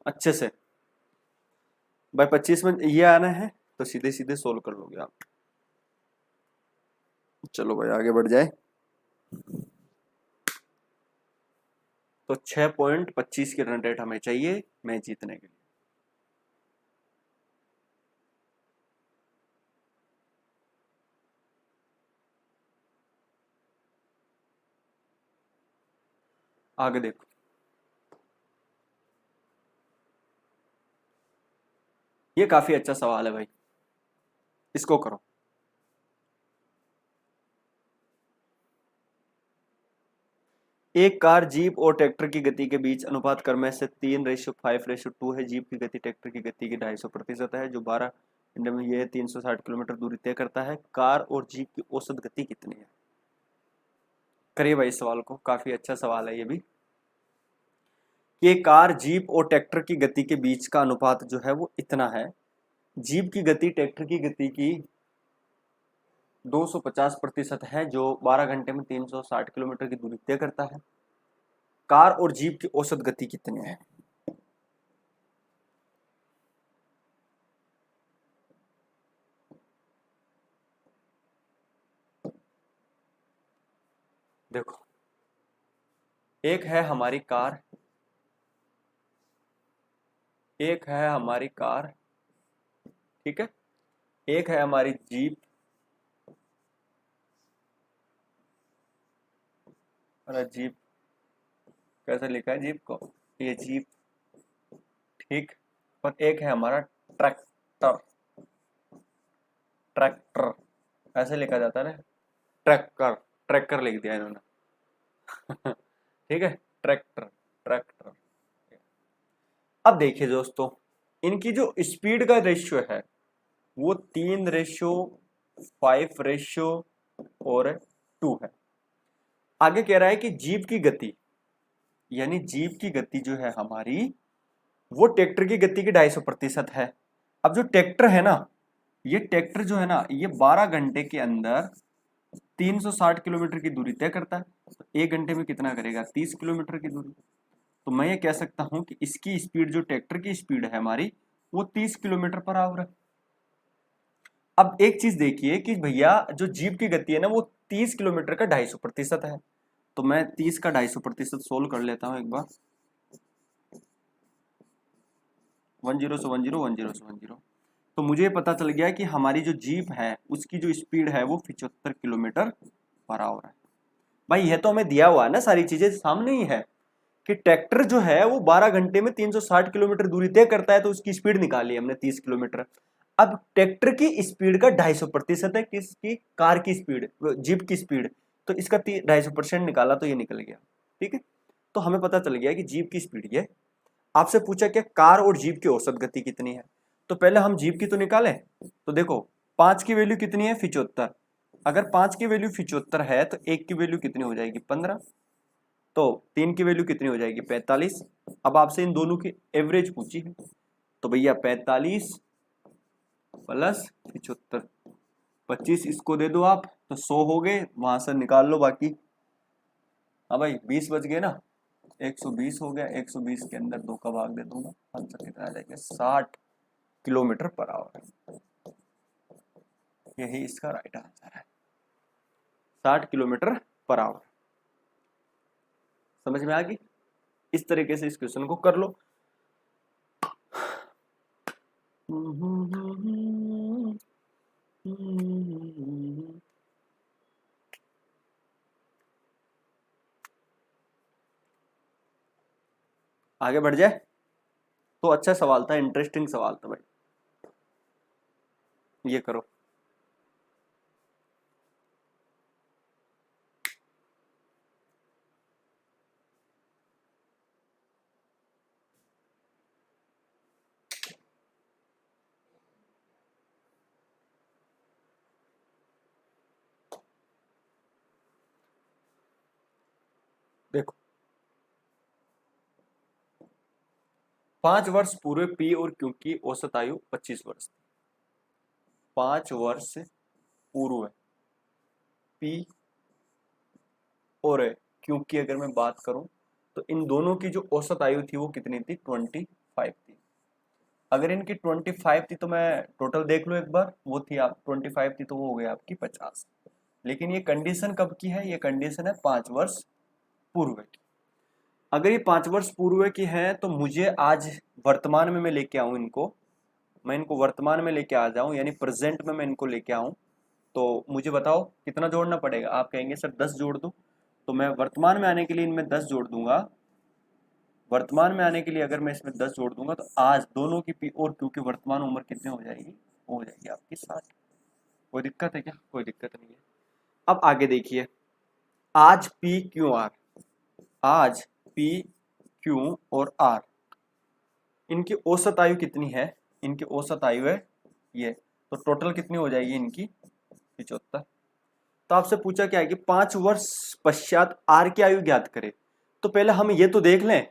अच्छे से। भाई 25 में ये आना है तो सीधे सीधे सोल्व कर लोगे आप। चलो भाई आगे बढ़ जाए। तो 6.25 की रन रेट हमें चाहिए मैच जीतने के लिए। आगे देखो, ये काफी अच्छा सवाल है भाई, इसको करो। एक कार जीप और ट्रैक्टर की गति के बीच अनुपात क्रम से 3:5:2 है। जीप की गति ट्रैक्टर की गति की 250% है, जो 12 में ये 360 किलोमीटर दूरी तय करता है। कार और जीप की औसत गति कितनी है। करिए भाई इस सवाल को, काफी अच्छा सवाल है ये भी। कि कार जीप और ट्रैक्टर की गति के बीच का अनुपात जो है वो इतना है। जीप की गति ट्रैक्टर की गति की 250% है, जो 12 घंटे में 360 किलोमीटर की दूरी तय करता है। कार और जीप की औसत गति कितनी है। देखो एक है हमारी कार, एक है हमारी कार, ठीक है, एक है हमारी जीप, अरे जीप कैसे लिखा है जीप को, ये जीप, ठीक। और एक है हमारा ट्रैक्टर, ट्रैक्टर ऐसे लिखा जाता है ना, ट्रैक्टर, ट्रैक्टर लिख दिया इन्होंने। ठीक है, ट्रैक्टर, ट्रैक्टर। अब देखिए दोस्तों, इनकी जो स्पीड का रेशियो है वो 3:5:2 है। आगे कह रहा है कि जीप की गति, यानी जीप की गति जो है हमारी वो ट्रैक्टर की गति की 250% है। अब जो ट्रैक्टर है ना, ये ट्रैक्टर जो है ना, ये 12 घंटे के अंदर 360 किलोमीटर की दूरी तय करता है। तो 1 घंटे में कितना करेगा, 30 किलोमीटर की दूरी। तो मैं ये कह सकता हूं कि इसकी स्पीड, जो ट्रैक्टर की स्पीड है हमारी, वो 30 किलोमीटर पर आवर है। अब एक चीज देखिए कि भैया जो जीप की गति है ना वो 30 किलोमीटर का 250% है। तो मैं 30 का 250% सोल्व कर लेता हूं एक बार। 10 से 10 10 से 10। तो मुझे पता चल गया कि हमारी जो जीप है उसकी जो स्पीड है वो 75 किलोमीटर पर आवर है। भाई ये तो हमें दिया हुआ है ना, सारी चीजें सामने ही है कि ट्रैक्टर जो है वो 12 घंटे में 360 किलोमीटर दूरी तय करता है, तो उसकी स्पीड निकाली हमने 30 किलोमीटर। अब ट्रैक्टर की स्पीड का 250% है किसकी, कार की स्पीड, जीप की स्पीड, तो इसका 250% निकाला तो ये निकल गया। ठीक है, तो हमें पता चल गया कि जीप की स्पीड ये। आपसे पूछा क्या कार और जीप की औसत गति कितनी है, तो पहले हम जीप की तो निकालें। तो देखो 5 की वैल्यू कितनी है, 75। अगर 5 की वैल्यू 75 है तो 1 की वैल्यू कितनी हो जाएगी, 15। तो 3 की वैल्यू कितनी हो जाएगी, 45। अब आपसे इन दोनों की एवरेज पूछी है, तो भैया 45 प्लस 75, 25 इसको दे दो आप तो 100 हो गए, वहां से निकाल लो बाकी। हाँ भाई 20 बच गए ना, 120 हो गया, 120 के अंदर 2 का भाग दे दूंगा, आंसर कितना आ जाएगा, 60 किलोमीटर पर आवर। यही इसका राइट आंसर है, 60 किलोमीटर पर आवर। समझ में आ गई, इस तरीके से इस क्वेश्चन को कर लो। आगे बढ़ जाए, तो अच्छा सवाल था, इंटरेस्टिंग सवाल था भाई, ये करो। देखो 5 वर्ष पूर्व पी और क्यू की औसत आयु 25 वर्ष। 5 वर्ष पूर्व पी और क्यू की अगर मैं बात करूं, तो इन दोनों की जो औसत आयु थी वो कितनी थी, 25 थी। अगर इनकी 25 थी तो मैं टोटल देख लो एक बार, वो थी आप 25 थी तो वो हो गई आपकी 50। लेकिन ये कंडीशन कब की है, ये कंडीशन है 5 वर्ष पूर्व की। अगर ये 5 वर्ष पूर्व की है तो मुझे आज वर्तमान में मैं लेके आऊं इनको, मैं इनको वर्तमान में लेके आ जाऊं, यानी प्रेजेंट में मैं इनको लेके आऊं, तो मुझे बताओ कितना जोड़ना पड़ेगा। आप कहेंगे सर 10 जोड़ दूं, तो मैं वर्तमान में आने के लिए इनमें 10 जोड़ दूंगा। वर्तमान में आने के लिए अगर मैं इसमें 10 जोड़ दूंगा तो आज दोनों की पी और क्यू की वर्तमान उम्र कितनी हो जाएगी, हो जाएगी आपकी 60। कोई दिक्कत है क्या, कोई दिक्कत नहीं है। अब आगे देखिए, आज पी क्यू आर, आज पी क्यू और आर, इनकी औसत आयु कितनी है, इनकी औसत आयु है ये, तो टोटल कितनी हो जाएगी इनकी, 75। तो आपसे पूछा क्या है कि 5 वर्ष पश्चात आर की आयु ज्ञात करें। तो पहले हम ये तो देख लें,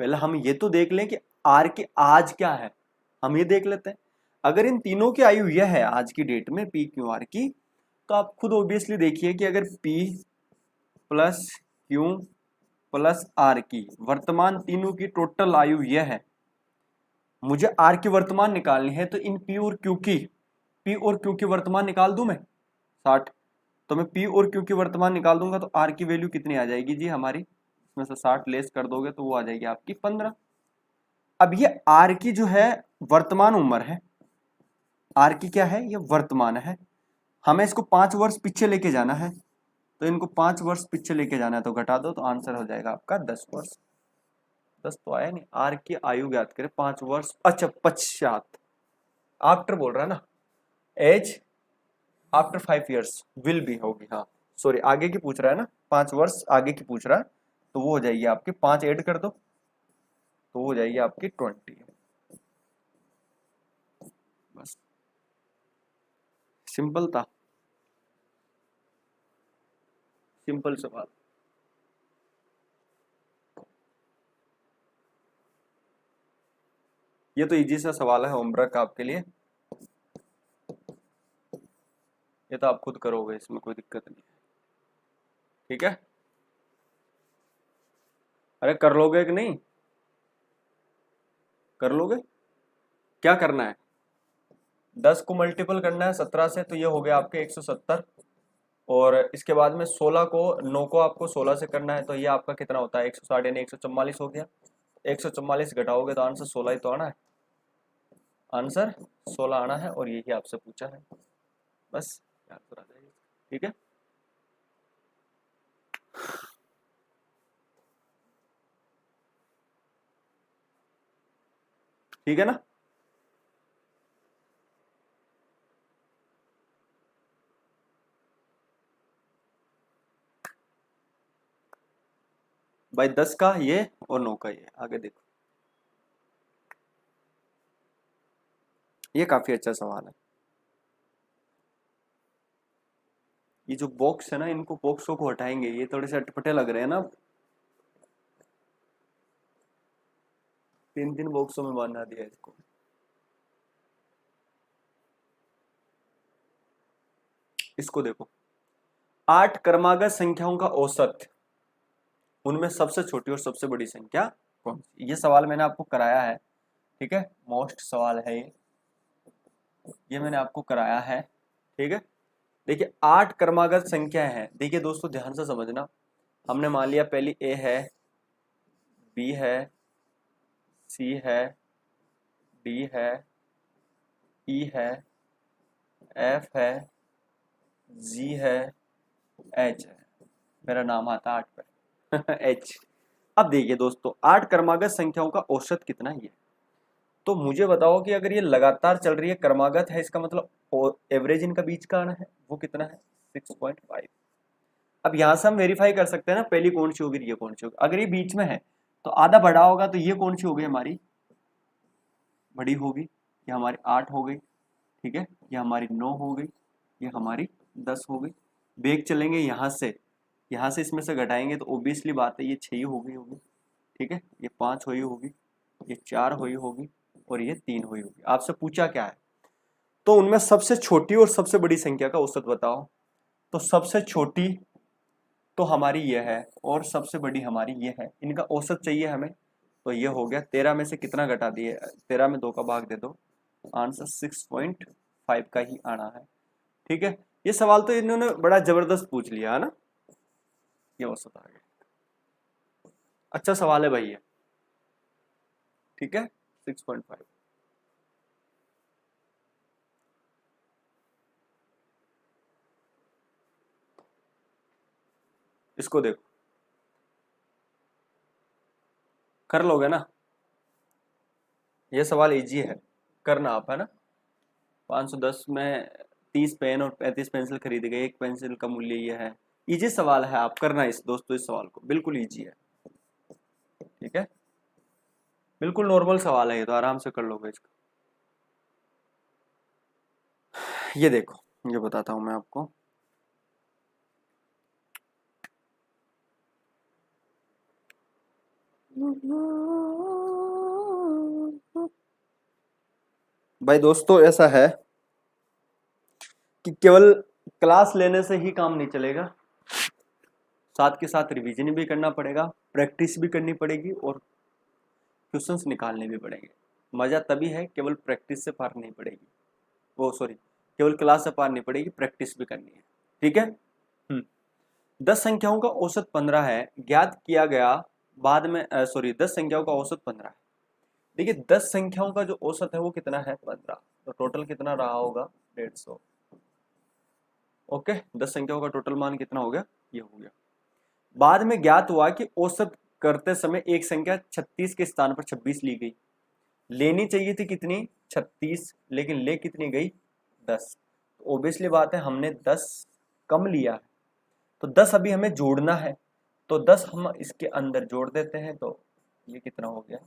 पहले हम ये तो देख लें कि आर की आज क्या है, हम ये देख लेते हैं। अगर इन तीनों की आयु यह है आज की डेट में पी क्यू आर की, तो आप खुद ऑब्वियसली देखिए कि अगर P plus Q plus R की वर्तमान तीनों की टोटल आयु यह है, मुझे आर की वर्तमान निकालनी है, तो इन पी और क्यू की वर्तमान निकाल दूं मैं 60। तो मैं पी और क्यू की वर्तमान निकाल दूंगा तो आर की वैल्यू कितनी आ जाएगी जी हमारी, इसमें से 60 लेस कर दोगे तो वो आ जाएगी आपकी 15। अब ये आर की जो है वर्तमान उम्र है, आर की क्या है, ये वर्तमान है, हमें इसको 5 वर्ष पीछे लेके जाना है, तो इनको 5 वर्ष पीछे लेके जाना है, तो घटा दो तो आंसर हो जाएगा आपका 10 वर्ष। 10 तो आया नहीं, आर की आयु ज्ञात करें 5 वर्ष, अच्छा पश्चात, आफ्टर बोल रहा है ना, age after 5 years will be होगी, हाँ सॉरी आगे की पूछ रहा है ना, 5 वर्ष आगे की पूछ रहा है, तो वो हो जाएगी आपकी 5 ऐड कर दो तो हो जाएगी आपकी 20। बस सिंपल था, सिंपल सवाल। ये तो इजी सा सवाल है होमवर्क आपके लिए, ये तो आप खुद करोगे, इसमें कोई दिक्कत नहीं है। ठीक है, अरे कर लोगे कि नहीं, कर लोगे, क्या करना है, 10 को मल्टीपल करना है 17 से, तो ये हो गया आपके 170। और इसके बाद में 16 को 9 को आपको 16 से करना है, तो ये आपका कितना होता है 160, यानी 144 हो गया। 144 घटाओगे तो आंसर 16 ही तो आना है, आंसर 16 आना है, और यही आपसे पूछा है, बस आंसर आ जाएगा। ठीक है, ठीक है ना। भाई 10 का ये और 9 का ये, आगे देखो। ये काफी अच्छा सवाल है। ये जो बॉक्स है ना, इनको बॉक्सों को हटाएंगे, ये थोड़े से अटपटे लग रहे हैं ना। 3 बॉक्सों में बना दिया इसको। इसको देखो, 8 क्रमागत संख्याओं का औसत, उनमें सबसे छोटी और सबसे बड़ी संख्या कौन सी। ये सवाल मैंने आपको कराया है, ठीक है, मोस्ट सवाल है ये मैंने आपको कराया है, ठीक है। देखिए 8 क्रमागत संख्या है। देखिए दोस्तों ध्यान से समझना, हमने मान लिया पहली ए है, बी है, सी है, डी है, ई है, एफ है, जी है, एच है। मेरा नाम आता 8 पे एच। अब देखिए दोस्तों 8 क्रमागत संख्याओं का औसत कितना ही है। तो मुझे बताओ कि अगर ये लगातार चल रही है, क्रमागत है, इसका मतलब एवरेज इनका बीच का आना है, वो कितना है 6.5। अब यहां से हम वेरीफाई कर सकते हैं ना, पहली कौन सी होगी, ये कौन सी होगी। अगर ये बीच में है तो आधा बड़ा होगा, तो ये कौन सी होगी हमारी, बड़ी होगी। ये हमारी 8 हो गई, ठीक है, ये हमारी 9 हो गई, ये हमारी 10 हो गई। बेग चलेंगे यहाँ से इसमें से घटाएंगे तो ओबियसली बात है ये 6 ही हो गई होगी, ठीक है, ये 5 हुई होगी, ये 4 हुई होगी, और ये 3 हुई होगी। आपसे पूछा क्या है, तो उनमें सबसे छोटी और सबसे बड़ी संख्या का औसत बताओ। तो सबसे छोटी तो हमारी ये है, और सबसे बड़ी हमारी ये है, इनका औसत चाहिए हमें। तो ये हो गया 13 में से कितना घटा दिए, 13 में 2 का भाग दे दो, आंसर 6.5 का ही आना है, ठीक है। ये सवाल तो इन्होंने बड़ा जबरदस्त पूछ लिया है ना, ये औसत आ गया। अच्छा सवाल है भाई ये, ठीक है, 6.5। इसको देखो, कर लोगे ना, ये सवाल इजी है, करना आप, है ना। 510 में 30 पेन और 35 पेंसिल खरीदी गई, एक पेंसिल का मूल्य ये है। इजी सवाल है, आप करना इस दोस्तों, इस सवाल को, बिल्कुल इजी है, ठीक है, बिल्कुल नॉर्मल सवाल है ये, तो आराम से कर लोगे इसका। ये देखो, ये बताता हूं मैं आपको। भाई दोस्तों ऐसा है कि केवल क्लास लेने से ही काम नहीं चलेगा, साथ के साथ रिवीजन भी करना पड़ेगा, प्रैक्टिस भी करनी पड़ेगी, और क्वेश्चंस निकालने भी पड़ेंगे। मजा तभी है, केवल प्रैक्टिस से पार नहीं पड़ेगी, वो सॉरी, केवल क्लास से पार नहीं पड़ेगी, प्रैक्टिस भी करनी है, ठीक है। 10 संख्याओं का औसत 15 है, ज्ञात किया गया बाद में, सॉरी 10 संख्याओं का औसत 15 है। देखिए 10 संख्याओं का जो औसत है वो कितना है 15, तो टोटल कितना रहा होगा 150। ओके, 10 संख्याओं का टोटल मान कितना हो गया, ये हो गया। बाद में ज्ञात हुआ कि औसत करते समय एक संख्या 36 के स्थान पर 26 ली गई। लेनी चाहिए थी कितनी 36, लेकिन ले कितनी गई 10। तो ओबियसली बात है हमने 10 कम लिया है, तो 10 अभी हमें जोड़ना है, तो 10 हम इसके अंदर जोड़ देते हैं, तो ये कितना हो गया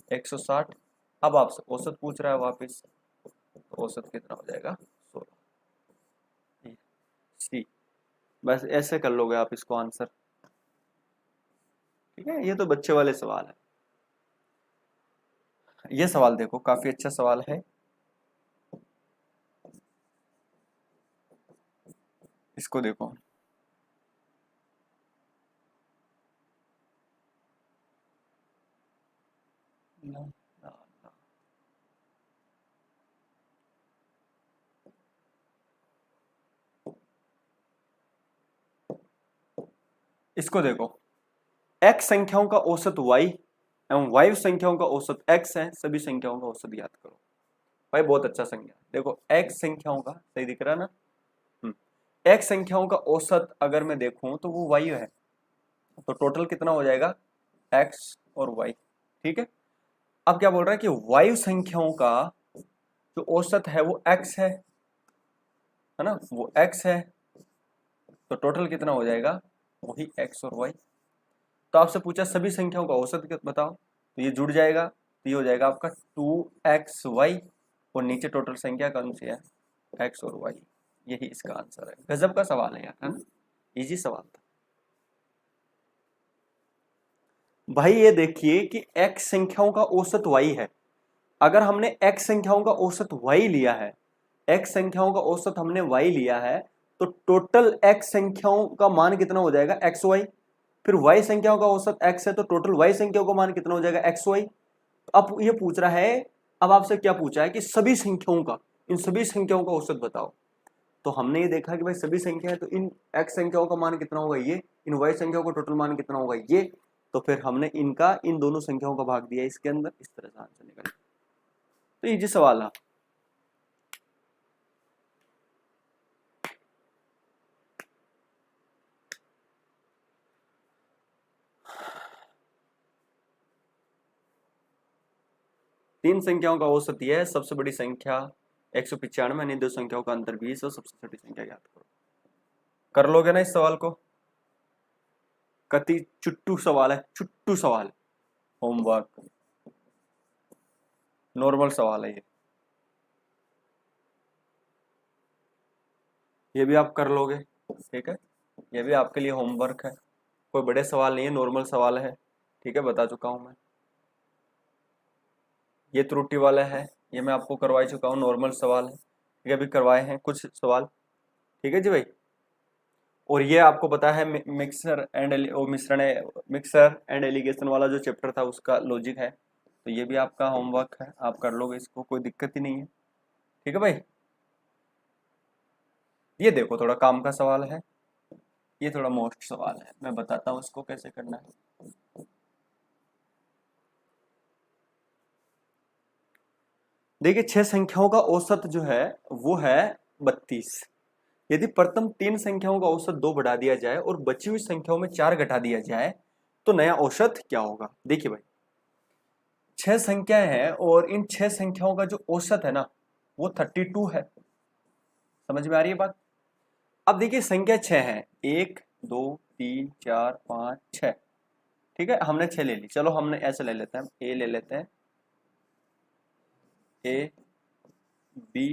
160। अब आपसे औसत पूछ रहा है वापस, तो औसत कितना हो जाएगा 16। सी, बस ऐसे कर लोगे आप इसको आंसर, ठीक है। ये तो बच्चे वाले सवाल है। ये सवाल देखो, काफी अच्छा सवाल है, इसको देखो। ना, ना, ना। इसको देखो, x संख्याओं का औसत y एवं y संख्याओं का औसत x है, सभी संख्याओं का औसत याद करो। भाई बहुत अच्छा संख्या, देखो x संख्याओं का, सही दिख रहा है ना, x संख्याओं का औसत अगर मैं देखूं तो वो y है, तो टोटल कितना हो जाएगा x और y, ठीक है। अब क्या बोल रहा है कि वायु संख्याओं का जो औसत है वो x है ना, वो x है, तो टोटल कितना हो जाएगा, वही x और y। तो आपसे पूछा सभी संख्याओं का औसत बताओ, तो ये जुड़ जाएगा, तो ये हो जाएगा आपका 2xy, और नीचे टोटल संख्या कौन सी है, x और y। यही इसका आंसर है। गजब का सवाल है यार, है ना, इजी सवाल था भाई। ये देखिए कि x संख्याओं का औसत y है। अगर हमने x संख्याओं का औसत y लिया है, x संख्याओं का औसत हमने y लिया है, तो टोटल x संख्याओं का मान कितना हो जाएगा, xy। फिर y संख्याओं का औसत x है, तो टोटल y संख्याओं का मान कितना हो जाएगा, xy। अब ये पूछ रहा है, अब आपसे क्या पूछा है कि सभी संख्याओं का, इन सभी संख्याओं का औसत बताओ। तो हमने ये देखा कि भाई सभी संख्या है, तो इन x संख्याओं का मान कितना होगा ये, इन y संख्याओं का टोटल मान कितना होगा ये। तो फिर हमने इनका इन दोनों संख्याओं का भाग दिया इसके अंदर, इस तरह से आंसर निकल। तो इजी सवाल है। तीन संख्याओं का औसत यह है, सबसे बड़ी संख्या 195, इन दो संख्याओं का अंतर 20 और सबसे छोटी संख्या याद करो। कर लोगे ना इस सवाल को, कति चुट्टू सवाल है, चुट्टू सवाल, होमवर्क, नॉर्मल सवाल है ये भी आप कर लोगे, ठीक है। ये भी आपके लिए होमवर्क है, कोई बड़े सवाल नहीं है, नॉर्मल सवाल है, ठीक है, बता चुका हूं मैं। ये त्रुटि वाला है, ये मैं आपको करवा चुका हूँ, नॉर्मल सवाल है, ठीक है, अभी करवाए हैं कुछ सवाल, ठीक है जी भाई। और ये आपको पता है मिक्सर एंड मिश्रण, मिक्सर एंड एलिगेशन वाला जो चैप्टर था उसका लॉजिक है, तो ये भी आपका होमवर्क है, आप कर लोगे इसको, कोई दिक्कत ही नहीं है, ठीक है भाई। ये देखो थोड़ा काम का सवाल है, ये थोड़ा मोस्ट सवाल है, मैं बताता हूँ इसको कैसे करना है। देखिए 6 संख्याओं का औसत जो है वो है 32। यदि प्रथम 3 संख्याओं का औसत 2 बढ़ा दिया जाए और बची हुई संख्याओं में 4 घटा दिया जाए तो नया औसत क्या होगा। देखिए भाई 6 संख्याएं हैं और इन 6 संख्याओं का जो औसत है ना वो 32 है, समझ में आ रही है बात। अब देखिए संख्या 6 है, 1 2 3 4 5 6, ठीक है, हमने 6 ले ली, चलो हमने ऐसे ले लेते हैं, ए ले लेते हैं, A B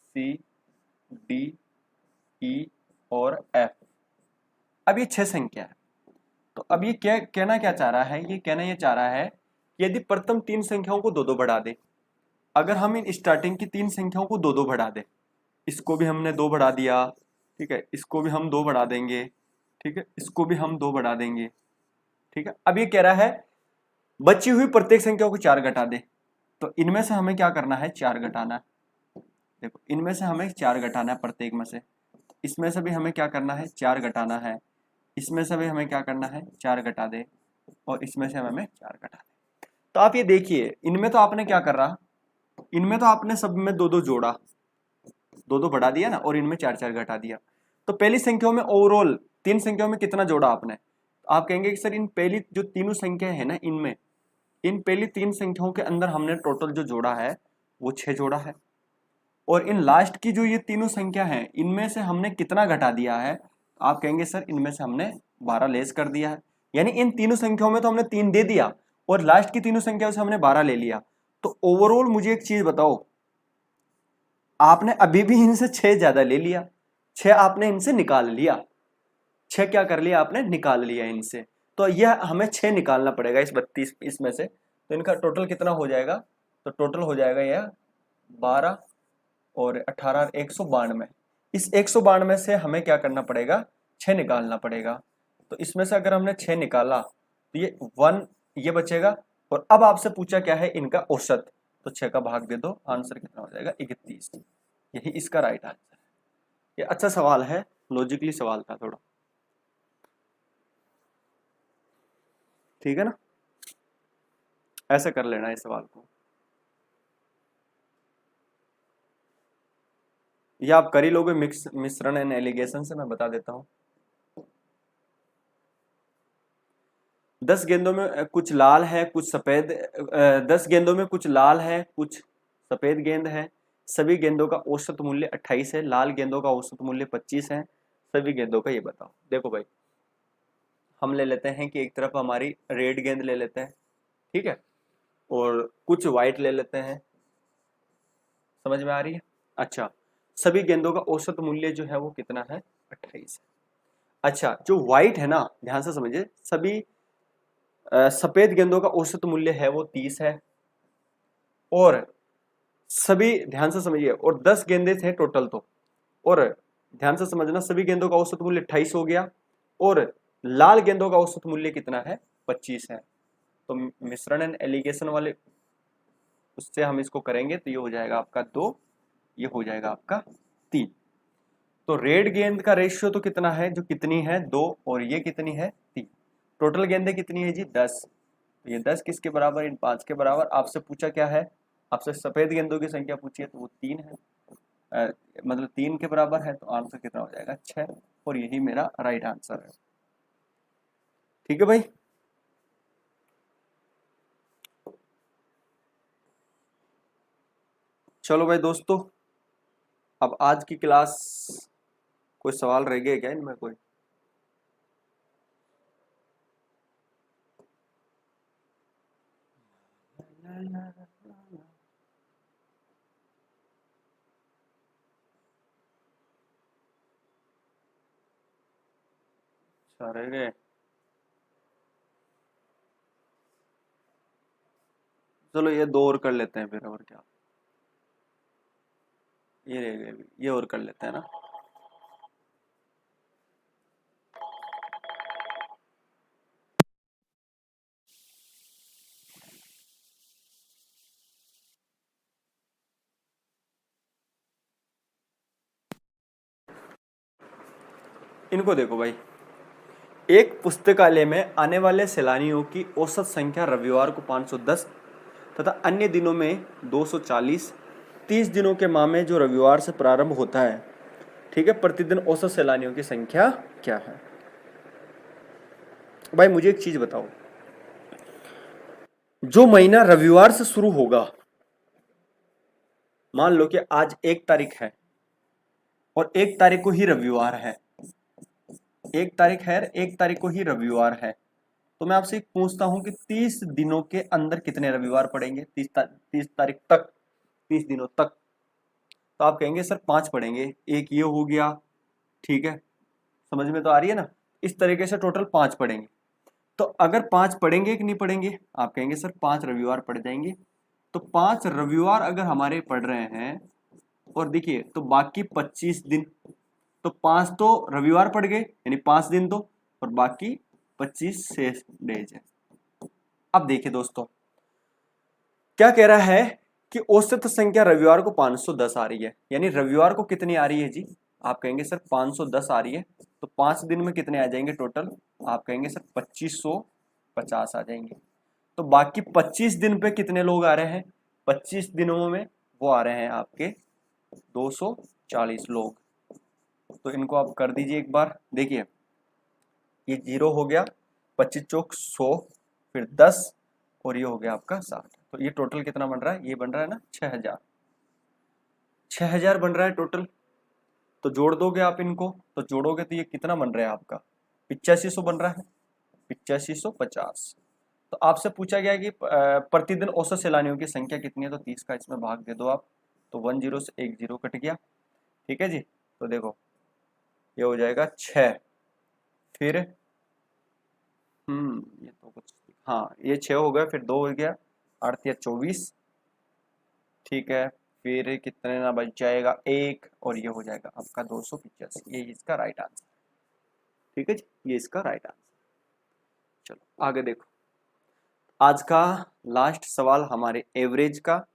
C D E और एफ। अब ये 6 संख्या है, तो अब ये क्या कहना क्या चाह रहा है, ये कहना ये चाह रहा है कि यदि प्रथम 3 संख्याओं को 2-2 बढ़ा दे, अगर हम इन स्टार्टिंग की 3 संख्याओं को 2-2 बढ़ा दे, इसको भी हमने 2 बढ़ा दिया, ठीक है, इसको भी हम 2 बढ़ा देंगे, ठीक है, इसको भी हम 2 बढ़ा देंगे, ठीक है। अब ये कह रहा है बची हुई प्रत्येक संख्या को 4 घटा दे, तो इनमें से हमें क्या करना है, 4 घटाना है। देखो इनमें से हमें 4 घटाना है प्रत्येक में से, इसमें से भी हमें क्या करना है, 4 घटाना है, इसमें से भी हमें क्या करना है, 4 घटा दे, और इसमें से हमें 4 घटा दे। तो आप ये देखिए इनमें तो आपने क्या कर रहा, इनमें तो आपने सब में 2-2 जोड़ा, 2-2 बढ़ा दिया ना, और इनमें 4-4 घटा दिया। तो पहली संख्याओं में ओवरऑल 3 संख्याओं में कितना जोड़ा आपने, आप कहेंगे कि सर इन पहली जो तीनों संख्या है ना, इनमें इन पहली 3 संख्याओं के अंदर हमने टोटल जो जोड़ा है वो 6 जोड़ा है, और इन लास्ट की जो ये तीनों संख्या है इनमें से हमने कितना घटा दिया है, आप कहेंगे सर इनमें से हमने 12 लेस कर दिया है। यानी इन तीनों संख्याओं में तो हमने 3 दे दिया और लास्ट की तीनों संख्याओं से हमने 12 ले लिया। तो ओवरऑल मुझे एक चीज बताओ, आपने अभी भी इनसे 6 ज्यादा ले लिया, 6 आपने इनसे निकाल लिया, 6 क्या कर लिया आपने, निकाल लिया इनसे। तो यह हमें 6 निकालना पड़ेगा इस 32 इसमें से, तो इनका टोटल कितना हो जाएगा, तो टोटल हो जाएगा यह 12 और 18 192। इस 192 से हमें क्या करना पड़ेगा, 6 निकालना पड़ेगा। तो इसमें से अगर हमने 6 निकाला तो ये 1 ये बचेगा, और अब आपसे पूछा क्या है इनका औसत, तो 6 का भाग दे दो, आंसर कितना हो जाएगा 31। यही इसका राइट आंसर है। ये अच्छा सवाल है, लॉजिकली सवाल था थोड़ा, ठीक है ना, ऐसे कर लेना इस सवाल को, या आप कर ही लोगे मिश्रण एंड एलिगेशन से, मैं बता देता हूं। 10 गेंदों में कुछ लाल है कुछ सफेद, 10 गेंदों में कुछ लाल है कुछ सफेद गेंद है, सभी गेंदों का औसत मूल्य 28 है, लाल गेंदों का औसत मूल्य 25 है, सभी गेंदों का ये बताओ। देखो भाई, हम ले लेते हैं कि एक तरफ हमारी रेड गेंद ले लेते हैं, ठीक है, और कुछ व्हाइट ले लेते हैं, समझ में आ रही है। अच्छा, सभी गेंदों का औसत मूल्य जो है वो कितना है, 28 है। अच्छा, जो व्हाइट है ना, ध्यान से समझिए, सभी सफेद गेंदों का औसत मूल्य है वो 30 है, और सभी, ध्यान से समझिए, और 10 गेंदे थे टोटल तो, और ध्यान से समझना, सभी गेंदों का औसत मूल्य 28 हो गया, और लाल गेंदों का औसत मूल्य कितना है, 25 है। तो मिश्रण एंड एलिगेशन वाले उससे हम इसको करेंगे तो ये हो जाएगा आपका 2, ये हो जाएगा आपका 3। तो रेड गेंद का रेशियो तो कितना है, जो कितनी है 2, और ये कितनी है 3। टोटल गेंदें कितनी है जी 10। ये 10 किसके बराबर, इन 5 के बराबर। आपसे पूछा क्या है, आपसे सफेद गेंदों की संख्या पूछी है तो वो 3 है, मतलब 3 के बराबर है, तो आंसर कितना हो जाएगा 6, और यही मेरा राइट आंसर है। ठीक है भाई। चलो भाई दोस्तों, अब आज की क्लास, कोई सवाल रह गया क्या इनमें कोई? अच्छा, रह गए। चलो ये 2 और कर लेते हैं फिर, और क्या, ये रह गए, ये और कर लेते हैं ना। इनको देखो भाई, एक पुस्तकालय में आने वाले सैलानियों की औसत संख्या रविवार को 510 तथा अन्य दिनों में 240, 30 दिनों के माह में जो रविवार से प्रारंभ होता है, ठीक है, प्रतिदिन औसत सैलानियों की संख्या क्या है? भाई मुझे एक चीज बताओ, जो महीना रविवार से शुरू होगा, मान लो कि आज 1 तारीख है और 1 तारीख को ही रविवार है, 1 तारीख है, 1 तारीख को ही रविवार है, तो मैं आपसे एक पूछता हूं कि 30 दिनों के अंदर कितने रविवार पड़ेंगे, 30 तारीख तक, 30 दिनों तक? तो आप कहेंगे सर 5 पड़ेंगे, एक ये हो गया, ठीक है, समझ में तो आ रही है ना। इस तरीके से टोटल 5 पड़ेंगे। तो अगर 5 पड़ेंगे कि नहीं पड़ेंगे, आप कहेंगे सर 5 रविवार पड़ जाएंगे। तो 5 रविवार अगर हमारे पड़ रहे हैं, और देखिए तो बाकी 25 दिन, तो 5 तो रविवार पड़ गए, यानी 5 दिन तो, और बाकी 25 शेष डेज है। अब देखिए दोस्तों, क्या कह रहा है कि औसत संख्या रविवार को 510 आ रही है, यानी रविवार को कितनी आ रही है जी? आप कहेंगे सर 510 आ रही है, तो 5 दिन में कितने आ जाएंगे टोटल? आप कहेंगे सर 2550 आ जाएंगे। तो बाकी 25 दिन पे कितने लोग आ रहे हैं? 25 दिनों में वो आ रहे हैं आपके 240 लोग। तो इनको आप कर दीजिए एक बार, देखिए ये 0 हो गया, 25 चौक 100, फिर 10, और ये हो गया आपका 60। तो ये टोटल कितना बन रहा है? ये बन रहा है ना 6000, 6000 बन रहा है टोटल। तो जोड़ दोगे आप इनको, तो जोड़ोगे तो ये कितना बन रहा है आपका? 8500 बन रहा है, 8550। तो आपसे पूछा गया कि प्रतिदिन औसत सैलानियों की संख्या कितनी है, तो 30 का इसमें भाग दे दो आप, तो 10 से 10 कट गया, ठीक है जी। तो देखो ये हो जाएगा 6, फिर ये तो कुछ, हाँ ये 6 हो गया, फिर 2 हो गया, 8 या 24, ठीक है, फिर कितने ना बच जाएगा 1, और ये हो जाएगा आपका 285। ये इसका राइट आंसर, ठीक है जी, ये इसका राइट आंसर। चलो आगे देखो, आज का लास्ट सवाल हमारे एवरेज का,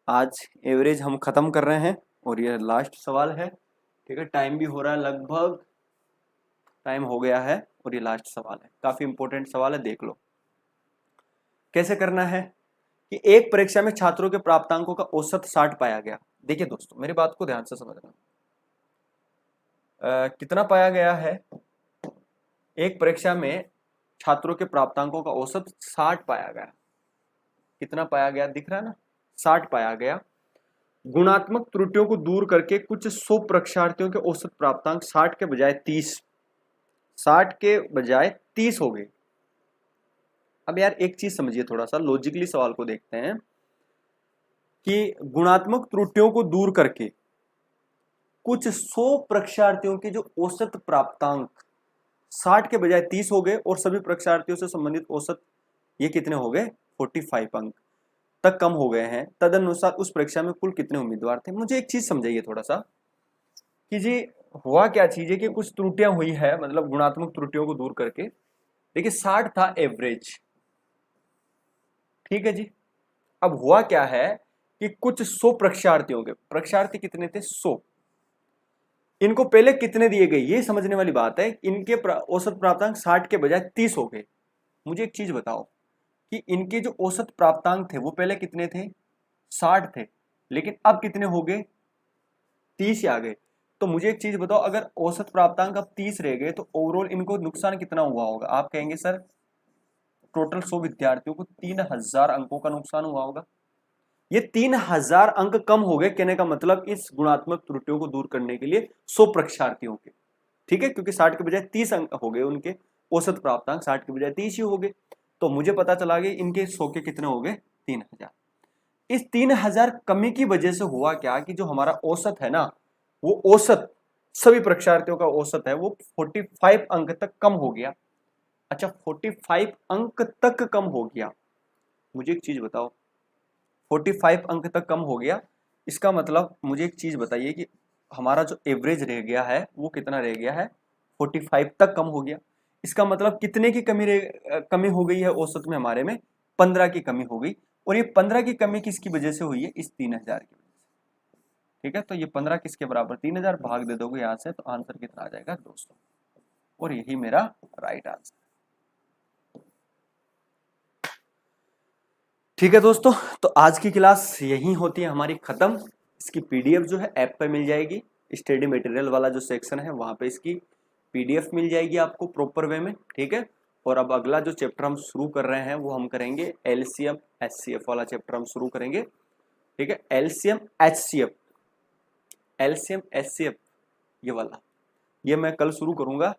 आज एवरेज हम खत्म कर रहे हैं और ये लास्ट सवाल है, ठीक है। टाइम भी हो रहा है, लगभग टाइम हो गया है, और ये लास्ट सवाल है, काफी इंपॉर्टेंट सवाल है, देख लो कैसे करना है। कि एक परीक्षा में छात्रों के प्राप्तांकों का औसत 60 पाया गया। देखिए दोस्तों मेरी बात को ध्यान से समझना, कितना पाया गया है? एक परीक्षा में छात्रों के प्राप्तांकों का औसत 60 पाया गया। कितना पाया गया दिख रहा है ना, 60 पाया गया। गुणात्मक त्रुटियों को दूर करके कुछ 100 परीक्षार्थियों के औसत प्राप्तांक 60 के बजाय 30 हो गए। अब यार एक चीज समझिए, थोड़ा सा लॉजिकली सवाल को देखते हैं कि गुणात्मक त्रुटियों को दूर करके कुछ 100 परीक्षार्थियों के जो औसत प्राप्तांक 60 के बजाय 30 हो गए और सभी परीक्षार्थियों से संबंधित औसत ये कितने हो गए 45 अंक तक कम हो गए हैं। तदनुसार उस परीक्षा में कुल कितने उम्मीदवार थे। मुझे एक चीज समझाइए थोड़ा सा कि जी हुआ क्या चीज है कि कुछ त्रुटियां हुई है, मतलब गुणात्मक त्रुटियों को दूर करके। देखिए 60 था एवरेज, ठीक है जी। अब हुआ क्या है कि कुछ 100 परीक्षार्थियों के, परीक्षार्थी कितने थे 100, इनको पहले कितने दिए गए ये समझने वाली बात है। इनके औसत प्राप्तांक 60 के बजाय 30 हो गए। मुझे एक चीज बताओ कि इनके जो औसत प्राप्तांक थे वो पहले कितने थे 60 थे, लेकिन अब कितने हो गए 30 आ गए। तो मुझे एक चीज बताओ, अगर औसत प्राप्तांक अब 30 रह गए तो ओवरऑल इनको नुकसान कितना हुआ होगा। आप कहेंगे सर टोटल 100 विद्यार्थियों को 3000 अंकों का नुकसान हुआ होगा। ये 3000 अंक कम हो गए, कहने का मतलब इस गुणात्मक त्रुटियों को दूर करने के लिए 100 परीक्षार्थियों के, ठीक है, क्योंकि 60 के बजाय 30 अंक हो गए उनके औसत प्राप्तांक 60 के बजाय 30 ही हो गए। तो मुझे पता चला कि इनके 100 के कितने हो गए 3000। इस 3000 कमी की वजह से हुआ क्या कि जो हमारा औसत है ना, वो औसत सभी परीक्षार्थियों का औसत है वो 45 अंक तक कम हो गया। अच्छा 45 अंक तक कम हो गया। मुझे एक चीज बताओ 45 अंक तक कम हो गया, इसका मतलब मुझे एक चीज बताइए कि हमारा जो एवरेज रह गया है वो कितना रह गया है 45 तक कम हो गया। इसका मतलब कितने की कमी हो गई है औसत में हमारे में 15 की कमी हो गई। और ये 15 की कमी किसकी वजह से हुई है इस 3000 की वजह से, ठीक है। तो ये 15 किसके बराबर 3000 भाग दे दोगे यहां से तो आंसर कितना आ जाएगा 200, और यही मेरा राइट आंसर। ठीक है दोस्तों, तो आज की क्लास यही होती है हमारी खत्म। इसकी पीडीएफ जो है ऐप पे मिल जाएगी, स्टडी मटेरियल वाला जो सेक्शन है वहां पे इसकी पीडीएफ मिल जाएगी आपको प्रॉपर वे में, ठीक है। और अब अगला जो चैप्टर हम शुरू कर रहे हैं वो हम करेंगे एलसीएम एचसीएफ वाला चैप्टर हम शुरू करेंगे, ठीक है। एलसीएम एचसीएफ ये वाला ये मैं कल शुरू करूंगा।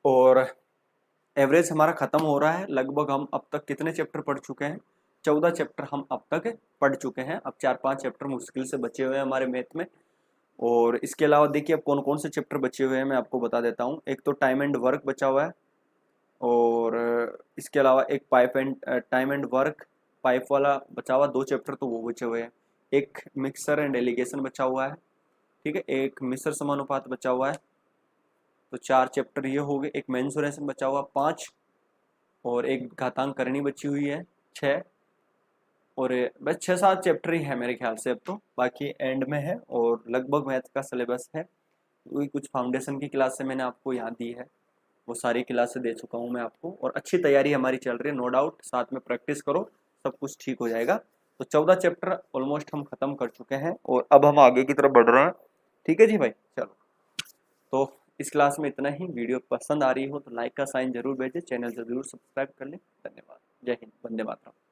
और एवरेज हमारा खत्म हो रहा है, लगभग हम अब तक कितने चैप्टर पढ़ चुके हैं 14 चैप्टर हम अब तक पढ़ चुके हैं। अब 4-5 चैप्टर मुश्किल से बचे हुए हैं हमारे मैथ में। और इसके अलावा देखिए अब कौन कौन से चैप्टर बचे हुए हैं मैं आपको बता देता हूँ। एक तो टाइम एंड वर्क बचा हुआ है, और इसके अलावा एक टाइम एंड वर्क पाइप वाला बचा हुआ 2 चैप्टर तो वो बचे हुए हैं। एक मिक्सर एंड एलिगेशन बचा हुआ है, ठीक है। एक मिश्र समानुपात बचा हुआ है, तो 4 चैप्टर ये हो गए। एक मेंसुरेशन बचा हुआ 5, और एक घातांक करनी बची हुई है 6, और बस 6-7 चैप्टर ही है मेरे ख्याल से अब तो, बाकी एंड में है। और लगभग मैथ का सिलेबस है वही, कुछ फाउंडेशन की क्लास से मैंने आपको यहाँ दी है, वो सारी क्लासें दे चुका हूँ मैं आपको। और अच्छी तैयारी हमारी चल रही है नो डाउट, साथ में प्रैक्टिस करो सब कुछ ठीक हो जाएगा। तो 14 चैप्टर ऑलमोस्ट हम खत्म कर चुके हैं और अब हम आगे की तरफ बढ़ रहे हैं, ठीक है जी भाई। चलो तो इस क्लास में इतना ही। वीडियो पसंद आ रही हो तो लाइक का साइन जरूर भेजें, चैनल से जरूर सब्सक्राइब कर लें। धन्यवाद, जय हिंद, वंदे मातरम।